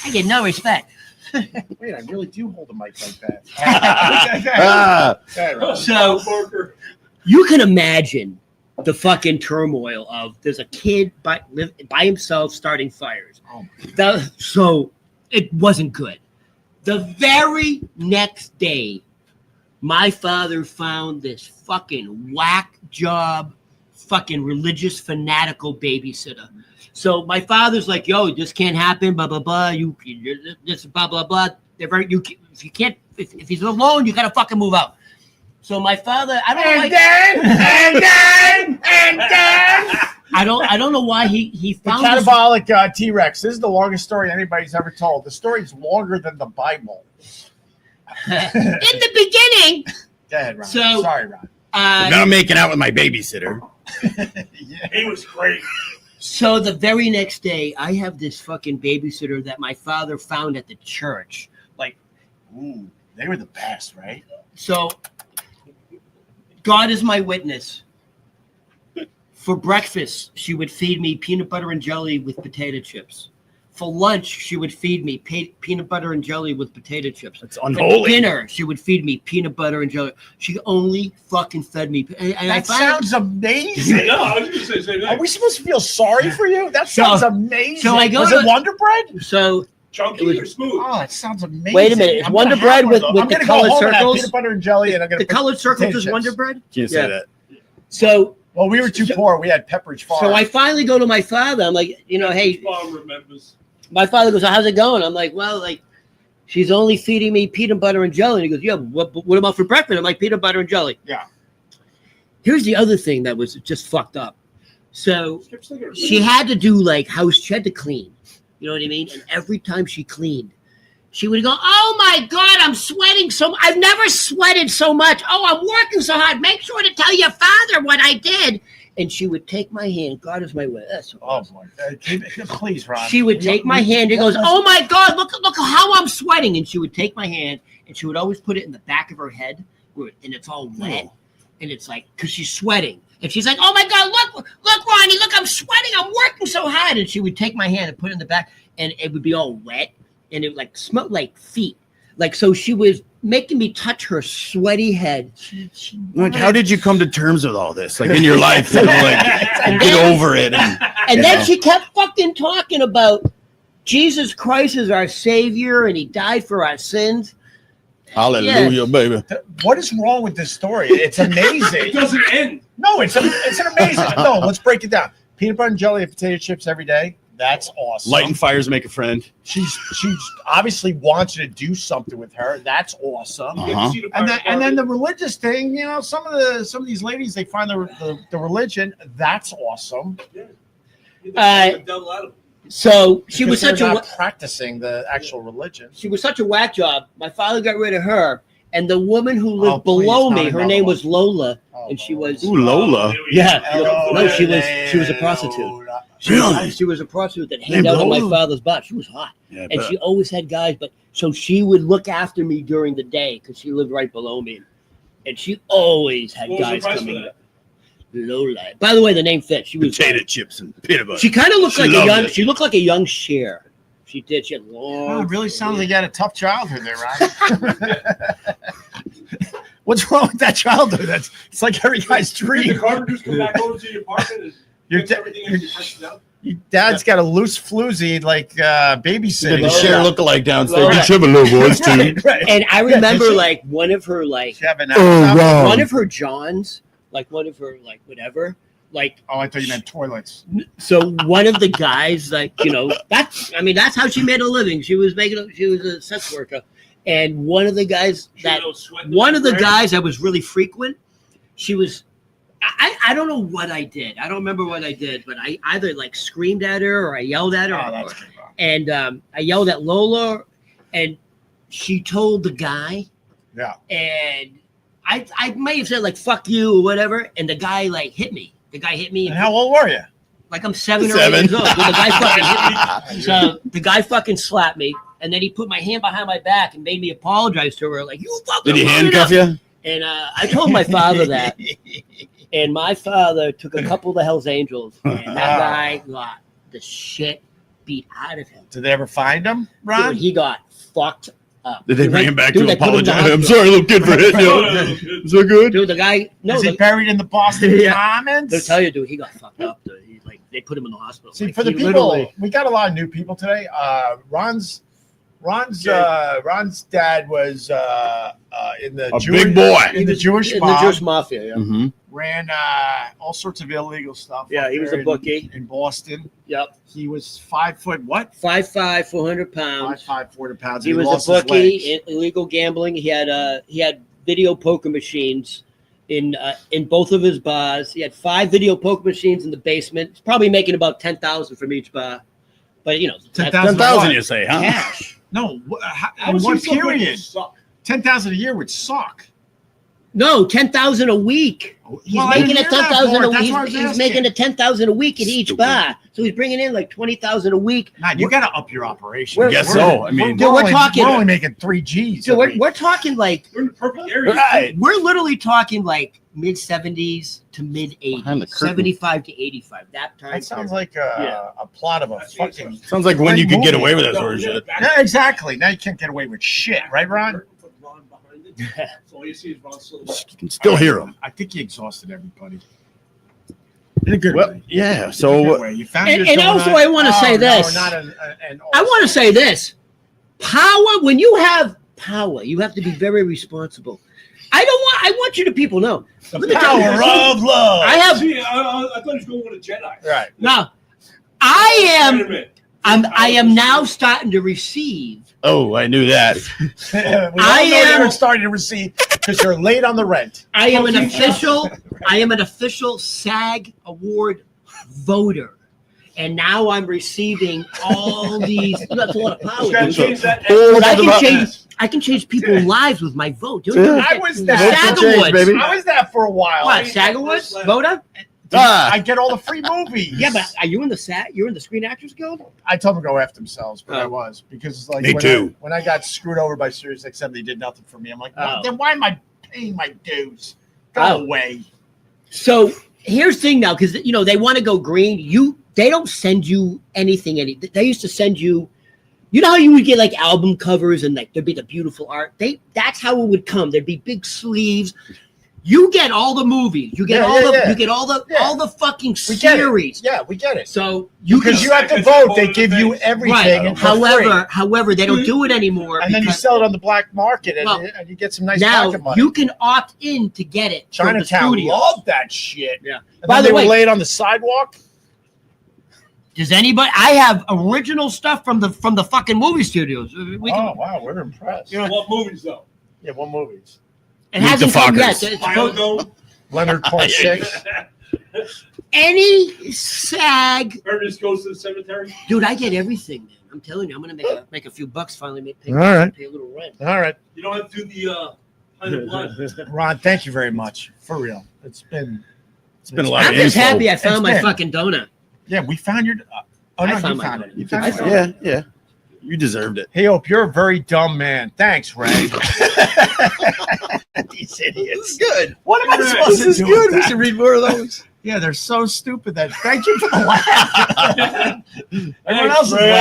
I get no respect. Wait, I really do hold a mic like that. So you can imagine the fucking turmoil of there's a kid by himself starting fires. Oh So it wasn't good. The very next day, my father found this fucking whack job, fucking religious fanatical babysitter. So my father's like, "Yo, this can't happen. Blah blah blah. You this blah blah blah. They're very if you can't if he's alone, you gotta fucking move out." So my father, I don't know. I don't know why he The found this. catabolic T-Rex. This is the longest story anybody's ever told. The story's longer than the Bible. In the beginning. Go ahead, Ron. So- Sorry, Ron. Now I'm making out with my babysitter. Yeah. He was great. So the very next day, I have this fucking babysitter that my father found at the church. Ooh, they were the best, right? So God is my witness. For breakfast, she would feed me peanut butter and jelly with potato chips. For lunch, she would feed me peanut butter and jelly with potato chips. That's For unholy. dinner, she would feed me peanut butter and jelly. She only fucking fed me. And I That finally- sounds amazing. No, I was going to say the same Are thing. we supposed to feel sorry for you? That So- sounds amazing. so I go Was to- it Wonder Bread? So Chunky It was- or smooth? Oh, it sounds amazing. Wait a minute, it's I'm Wonder gonna Bread have one with- of those. with I'm the gonna colored go home and have circles? peanut butter and jelly, and I'm gonna the put colored circles potato is chips. Wonder Bread. Can't say Yeah. that. So Well, we were too poor. We had Pepperidge Farm. I finally go to my father. I'm like, hey, Mom remembers. my father goes, how's it going? I'm like, well, she's only feeding me peanut butter and jelly. And he goes, yeah, what about for breakfast? I'm like, peanut butter and jelly. Yeah. Here's the other thing that was just fucked up. So Kept thinking, she had to do she had to clean. You know what I mean? And every time she cleaned, she would go, oh my God, I'm sweating so much. I've never sweated so much. Oh, I'm working so hard. Make sure to tell your father what I did. And she would take my hand. God is my witness. Oh boy! Please, Ron. She would take my hand and goes, oh my God, look how I'm sweating. And she would take my hand and she would always put it in the back of her head and it's all wet. And it's like, because she's sweating. And she's like, oh my God, look, Ronnie, look, I'm sweating. I'm working so hard. And she would take my hand and put it in the back and it would be all wet. And it would smelled like feet. So she was making me touch her sweaty head. How did you come to terms with all this? In your life, get over it. And then she kept fucking talking about Jesus Christ is our Savior and He died for our sins. Hallelujah, baby. What is wrong with this story? It's amazing. It doesn't end. No, it's an amazing. No, let's break it down. Peanut butter and jelly and potato chips every day. That's awesome. Lighting fires make a friend. She's obviously wants you to do something with her. That's awesome. You get to Uh-huh. see the And fire then the department. religious thing, some of these ladies, they find the religion. That's awesome. You get the devil out of it. So she was Because such they're a not practicing the actual religion. whack job. My father got rid of her, and the woman who lived Oh, please, below not me, her another name one. was Lola, Oh, and she Lord. was Ooh, Lola. There we Yeah. go. No, she was a prostitute. She was a prostitute that hanged out on my father's butt. She was hot, Yeah, and she always had guys. But so she would look after me during the day because she lived right below me, and she always had What was the guys price for coming. that? Lola. By the way, the name fit. She was. potato chips and peanut butter. She kind of looked She like a loved young. it. She looked like a young Cher. She did. She had long. Oh, it really sounds like you had a tough childhood there, Ron. What's wrong with that childhood? It's like every guy's Did the dream. carpenters come back over to your apartment and Your fix da- everything your- and you touched it up? Your dad's got a loose floozy like Did babysitting. the share lookalike downstairs? Lola. You should have a little voice too. Right. And I remember she- like one of her like Kevin, Oh, one of her Johns, like one of her like whatever, like Oh, I thought you meant toilets. so one of the guys like that's how she made a living. She was a sex worker, and one of the guys that was really frequent, she was. I don't know what I did. I don't remember what I did, but I either like screamed at her or I yelled at her. Oh, that's good. And I yelled at Lola, and she told the guy. Yeah. And I may have said like "fuck you" or whatever, and the guy like hit me. The guy hit me. And how old were you? Like I'm 7 or 8 years old. But the guy fucking hit me. So the guy fucking slapped me, and then he put my hand behind my back and made me apologize to her. Like, you fucking. Did he ruined handcuff it." you? And I told my father that, and my father took a couple of the Hell's Angels, and that guy got the shit beat out of him. Did they ever find him, Ron? Dude, he got fucked up. Did they bring him back to they put him in the apologize? I'm hospital. sorry, little kid, for hitting you. Is that good? Dude, the guy. No, Is he buried in the Boston Yeah. Commons? they'll tell you, dude, he got fucked up. Dude. He, like they put him in the hospital. See, Like, for the he people, literally- we got a lot of new people today. Ron's dad was in the A Jewish, big boy. in the Jewish in the mob, Jewish mafia. Yeah, Mm-hmm. ran all sorts of illegal stuff. yeah, up he was there a bookie. in Boston. Yep, He was 5 foot what? 5'5", 400 pounds. 5'5", 400 pounds. He and was lost a his legs. bookie, illegal gambling. He had video poker machines in both of his bars. He had 5 video poker machines in the basement. He's probably making about 10,000 from each bar. But 10,000 10,000, you say, huh? cash. No, How in is what he so good? period? 10,000 a year would suck. No, 10,000 a week. He's Well, I making didn't a hear that 10,000 part. a That's week. what I was He's asking. making a 10,000 a week at each Stupid. bar. So he's bringing in like 20,000 a week. Man, you got to up your operation. We're- Guess so. I mean, Dude, we're talking- We're only making 3 G's. So a week. we're talking like We're in the perfect area. right. we're literally talking like mid 70s to mid Behind the 80s, curtain. 75 to 85. That time. That sounds period. like a plot of a That's fucking. Sounds like when you could get away with that No, sort of shit. back- Yeah, exactly. Now you can't get away with shit, right, Ron? Put Ron behind it. So all you see is Ron's silhouette. You can still hear him. I think you exhausted everybody. In a good Well, way. yeah. In a good So way. You found And- your and also donut. I wanna say no, this. Not an I want to say this: power. When you have power, you have to be very responsible. I want you to people know. the Let me tell you, power of love. I have See, I thought he was going with a Jedi. Right. now. I am. Spider-Man. I am now starting to receive. oh, I knew that. we all I know am- you're starting to receive because you're late on the rent. I am an official. I am an official SAG award voter, and now I'm receiving all these. That's a lot of power. You gotta dude. change that. But I can About- change. I can change people's lives with my vote. Dude, Yeah. I was The that. Vote for SAG change, awards. baby. I was that for a while. What SAG awards? Voter? Ah. I get all the free movies. Yeah, but are you in the SAG? You're in the Screen Actors Guild? I told them to go after themselves, but Oh. I was because like Me when too. when I got screwed over by Sirius XM, they did nothing for me. I'm like, well, Oh. then why am I paying my dues? Go Oh. away. So here's the thing now, because they want to go green. They don't send you anything. They used to send you. You know how you would get like album covers and like there'd be the beautiful art. That's how it would come. There'd be big sleeves. You get all the movies. You get Yeah, all yeah, the. yeah. You get all the Yeah. all the fucking We get it. series. Yeah, we get it. So you can. Because you have to vote, they give you everything. Right. And for free. However, they don't do it anymore. And then you because sell it on the black market, and, Well, and you get some nice now pocket money. you can opt in to get it from the Chinatown studio. loved that shit. Yeah. And By then the they way- would lay it on the sidewalk. Does anybody? I have original stuff from the fucking movie studios. We can, Oh wow, we're impressed. What movies though? Yeah, what movies? it hasn't the come yet. fuckers. It's supposed- Biodome. Leonard Part Six. any SAG, Ernest Goes to the Cemetery. dude. I get everything, man. I'm telling you, I'm gonna make a few bucks finally. Pay All right. a little rent. All right, You don't have to do the Pint of Blood. Ron. Thank you very much. For real, it's been been a lot I'm of just info. happy I found It's my been- fucking donut. Yeah, we found your. Oh I no, found you my found donut. it. You found it. Yeah, yeah. You deserved it. Hey, Hope, you're a very dumb man. Thanks, Ray. These idiots. good. What am I supposed This to is do? good. with We that? should read more of those. Yeah, they're so stupid. That thank you for the laugh. Everyone Thanks, else is Ray.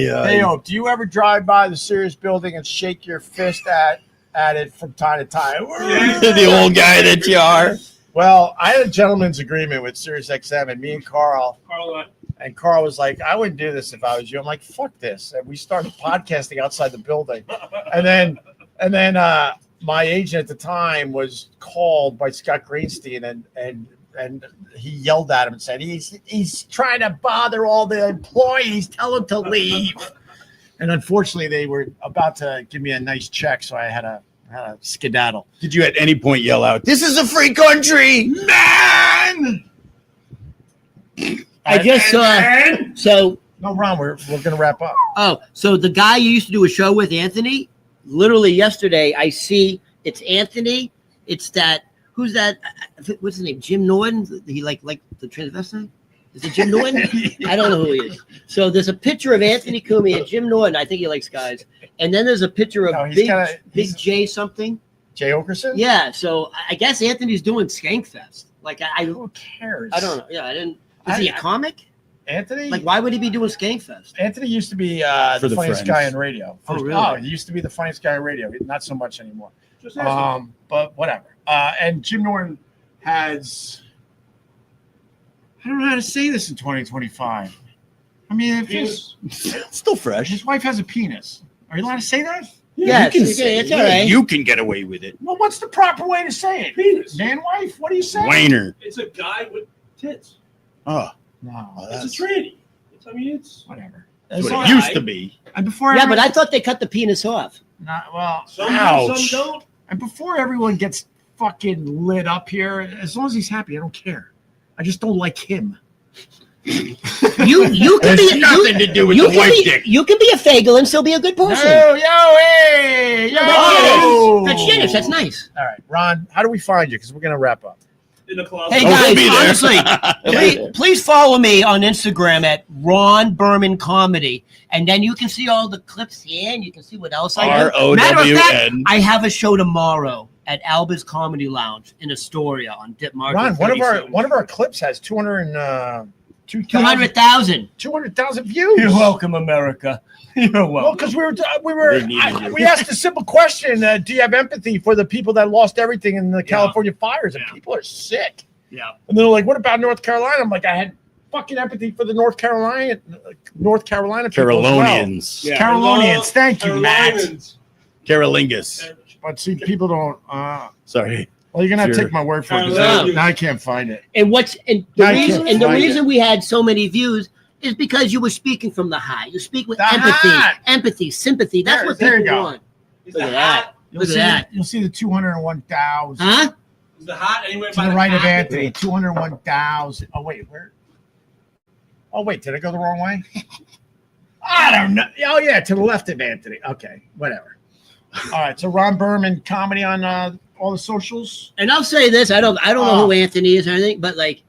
laughing. Hey, Hope, do you ever drive by the Sirius building and shake your fist at at it from time to time. The old guy that you are. Well, I had a gentleman's agreement with SiriusXM, and me and Carl. And Carl was like, I wouldn't do this if I was you. I'm like, fuck this. And we started podcasting outside the building. And then my agent at the time was called by Scott Greenstein, and he yelled at him and said, he's trying to bother all the employees. Tell him to leave. And unfortunately, they were about to give me a nice check, so I had a skedaddle. Did you at any point yell out, "This is a free country, man"? I just saw. So no, Ron, we're gonna wrap up. Oh, so the guy you used to do a show with, Anthony, literally yesterday, I see it's Anthony. It's that, who's that? What's his name? Jim Norton? He like the transvestite? Is it Jim Norton? I don't know who he is. So there's a picture of Anthony Cumia and Jim Norton. I think he likes guys. And then there's a picture of Big J something. Jay Okerson? Yeah. So I guess Anthony's doing Skankfest. Like who cares? I don't know. Yeah, I didn't. Is he a comic? Anthony? Like, why would he be doing Skankfest? Anthony used to be the funniest guy in radio. Oh, really? Oh, he used to be the funniest guy in radio. Not so much anymore. But whatever. And Jim Norton has. I don't know how to say this in 2025. I mean, It's still fresh. his wife has a penis. Are you allowed to say that? Yes, you can it's say all right. You can get away with it. Well, what's the proper way to say it? Penis. Man, wife? What are you saying? Wainer. It's a guy with tits. Oh, No, It's a tranny. It's whatever. that's As what long- it used to be. And before Yeah, but I thought they cut the penis off. some Ouch. do, some don't. And before everyone gets fucking lit up here, as long as he's happy, I don't care. I just don't like him. You can be nothing to do with you the can white be, dick. You can be a fagel and still be a good person. Hey, That's generous. That's nice. All right, Ron, how do we find you? Because we're going to wrap up. In the closet. Hey Oh, guys, we'll be there. honestly, please follow me on Instagram at Ron Berman Comedy, and then you can see all the clips here, and you can see what else I do. Matter of fact, ROWN. I have a show tomorrow at Alba's Comedy Lounge in Astoria on Dip Market. Ron, one of our clips has 200,000 views. You're welcome, America. You're Well, welcome. because They needed you. we asked a simple question: do you have empathy for the people that lost everything in the California fires? And people are sick. Yeah. And they're like, "What about North Carolina?" I'm like, I had fucking empathy for the North Carolina people as well. Carolinians. Yeah. Carolinians, thank you, Matt. Carolinians. Carolingus. But see, people don't. Sorry. Well, you're gonna have to Sure. take my word for it. 'Cause Carolinians. now I can't find it. And the I reason can't find reason we had so many views is because you were speaking from the heart. You speak with The heart. empathy, sympathy. That's what There you people go. want. Is Look the at that. hat? Look at that. You'll see the 201,000 Huh? Is the hat anywhere to by the right of hat? Anthony. 201,000. Oh wait, where? Oh wait, did I go the wrong way? I don't know. Oh yeah, to the left of Anthony. Okay, whatever. All right, so Ron Berman Comedy on all the socials. And I'll say this: I don't know who Anthony is or anything, but like,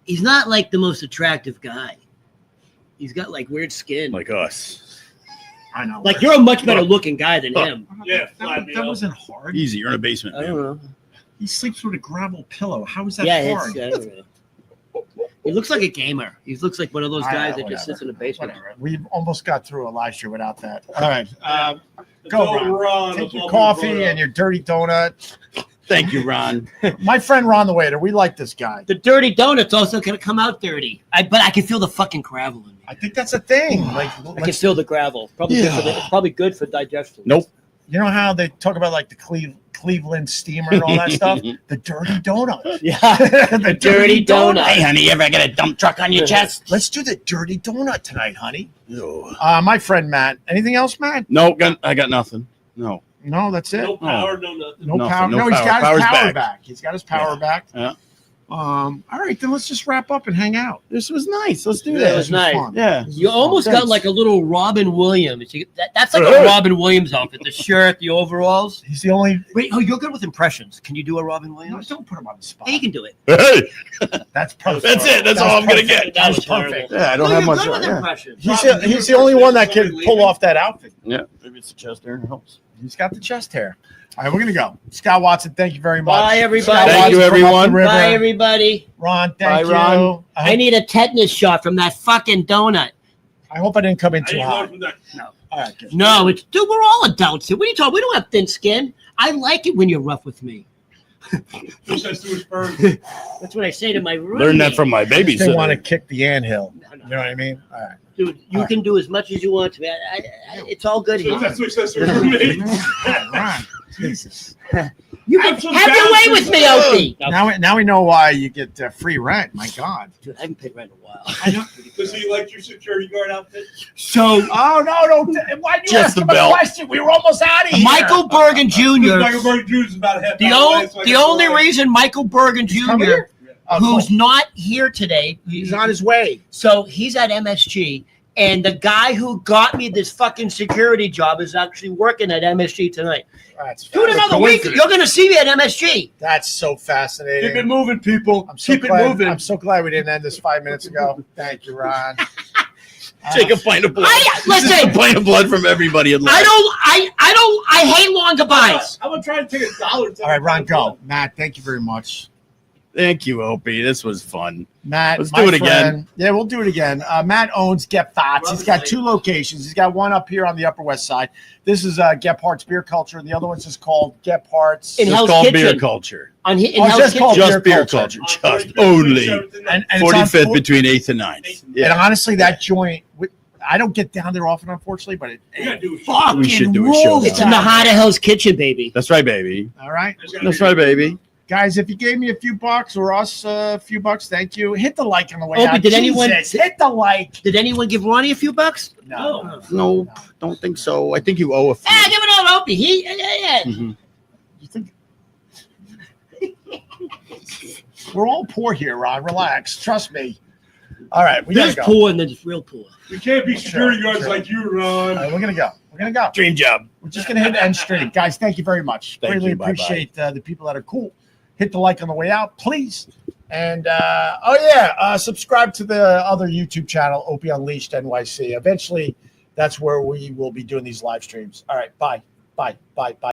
he's not like the most attractive guy. He's got like weird skin. Like us. I know. Like you're a much better looking guy than him. Yeah, that wasn't hard. Easy. You're in a basement, I man. don't know. He sleeps with a gravel pillow. How is that Yeah, hard? I don't know. He looks like a gamer. He looks like one of those guys that just sits in the basement. Whatever. We almost got through a live show without that. All right, Let's go, Ron. Take your coffee and your dirty donut. Thank you, Ron. My friend Ron the waiter. We like this guy. The dirty donut's also gonna come out dirty. But I can feel the fucking gravel in me. I think that's a thing. Like, I can feel the gravel. Probably probably good for digestion. Nope. you know how they talk about like the Cleveland steamer and all that stuff? The dirty donut. Yeah. The dirty donut. Hey, honey, you ever get a dump truck on your chest? Let's do the dirty donut tonight, honey. Ew. My friend Matt. Anything else, Matt? No, I got nothing. No. No, that's it. No power, no nothing. No Nothing, power. no No, he's power. got his Power's power back. back. He's got his power back. Yeah. All right, then let's just wrap up and hang out. This was nice. Let's do Yeah, that. it was nice. fun. Yeah. This You was almost fun. got like a little Robin Williams. That's like Hey. a Robin Williams outfit. The shirt, the overalls. He's the only. Wait, you're good with impressions. Can you do a Robin No, Williams? don't put him on the spot. Hey, you can do it. Hey, That's perfect. that's it. That's all I'm gonna perfect. get. That was perfect. terrible. Yeah, I don't No, have you're much. good with Yeah. impressions. He's the only one that can pull off that outfit. Yeah. Maybe it's the chest there. It helps. He's got the chest hair. All right, we're gonna go. Scott Watson, thank you very much. Bye, everybody. Scott Thank Watson you, from Up the everyone. River. Bye, everybody. Ron, Bye, thank you. Ron. I need a tetanus shot from that fucking donut. I hope I didn't come in I too didn't hot. learn from that. All right, good. No, it's dude. We're all adults here. What are you talking? We don't have thin skin. I like it when you're rough with me. He says to his sperm. That's what I say to my roommate. Learn that from my I just didn't want to babysitter. kick the anthill. No, You know what I mean? All right. dude. You can do as much as you want to me. It's all good here. That's what he says to his roommate. Ron, Jesus. You can Have some have your way boundaries, with me, bro. Opie. Now we know why you get free rent. My God. Dude, I haven't paid rent in a while. I know. Does he like your security guard outfit? So Oh no! Why did you Just ask the him a belt. question? We were almost out of here. Michael Bergen Jr. Michael Burger Jr. is about a half The, hour away, so I the can only go away. reason Michael Bergen Come Jr. here. Oh, who's cool. not here today, He's on his way. so he's at MSG, and the guy who got me this fucking security job is actually working at MSG tonight. That's Dude, another week, coincidence. you're gonna see me at MSG. That's so fascinating. Keep it moving, people. I'm so Keep glad, it moving. I'm so glad we didn't end this 5 minutes ago. Thank you, Ron. Take a pint of blood. Listen. Take a pint of blood from everybody in life. I hate long goodbyes. I'm gonna try to take $1. All right, Ron, go. Matt, thank you very much. Thank you, Opie. This was fun. Matt, Let's my do it friend- again. Yeah, we'll do it again. Matt owns Gebhards. He's got 2 locations. He's got one up here on the Upper West Side. This is Gebhards Beer Culture, and the other one's just called Gebhards. In It's Hell's called Kitchen. beer culture. In Oh, Hell's just called Kitchen. Just beer beer culture. culture. Just only. And it's on 45th four- between 8th and 9th. And Yeah. honestly, that joint, I don't get down there often, unfortunately, but We gotta do a fucking We should do a show rules. down It's in the heart of Hell's Kitchen, baby. That's right, baby. All right. That's right, baby. Guys, if you gave me a few bucks or us a few bucks, thank you. Hit the like on the way Opie, out. did anyone- Jesus, hit the like? Did anyone give Ronnie a few bucks? No. No, don't think so. I think you owe a few. Ah, give it all to Opie. Yeah. Mhm. You think? We're all poor here, Ron. Relax. Trust me. All right, we gotta There's go. poor and then there's real poor. We can't be security Sure, guards sure. like you, All Ron. right, we're gonna go. We're gonna go. Dream job. We're just gonna hit end stream, guys. Thank you very much. Thank Really you. Bye-bye. appreciate the people that are cool. Hit the like on the way out, please. And subscribe to the other YouTube channel, Opie Unleashed NYC. Eventually, that's where we will be doing these live streams. All right, bye.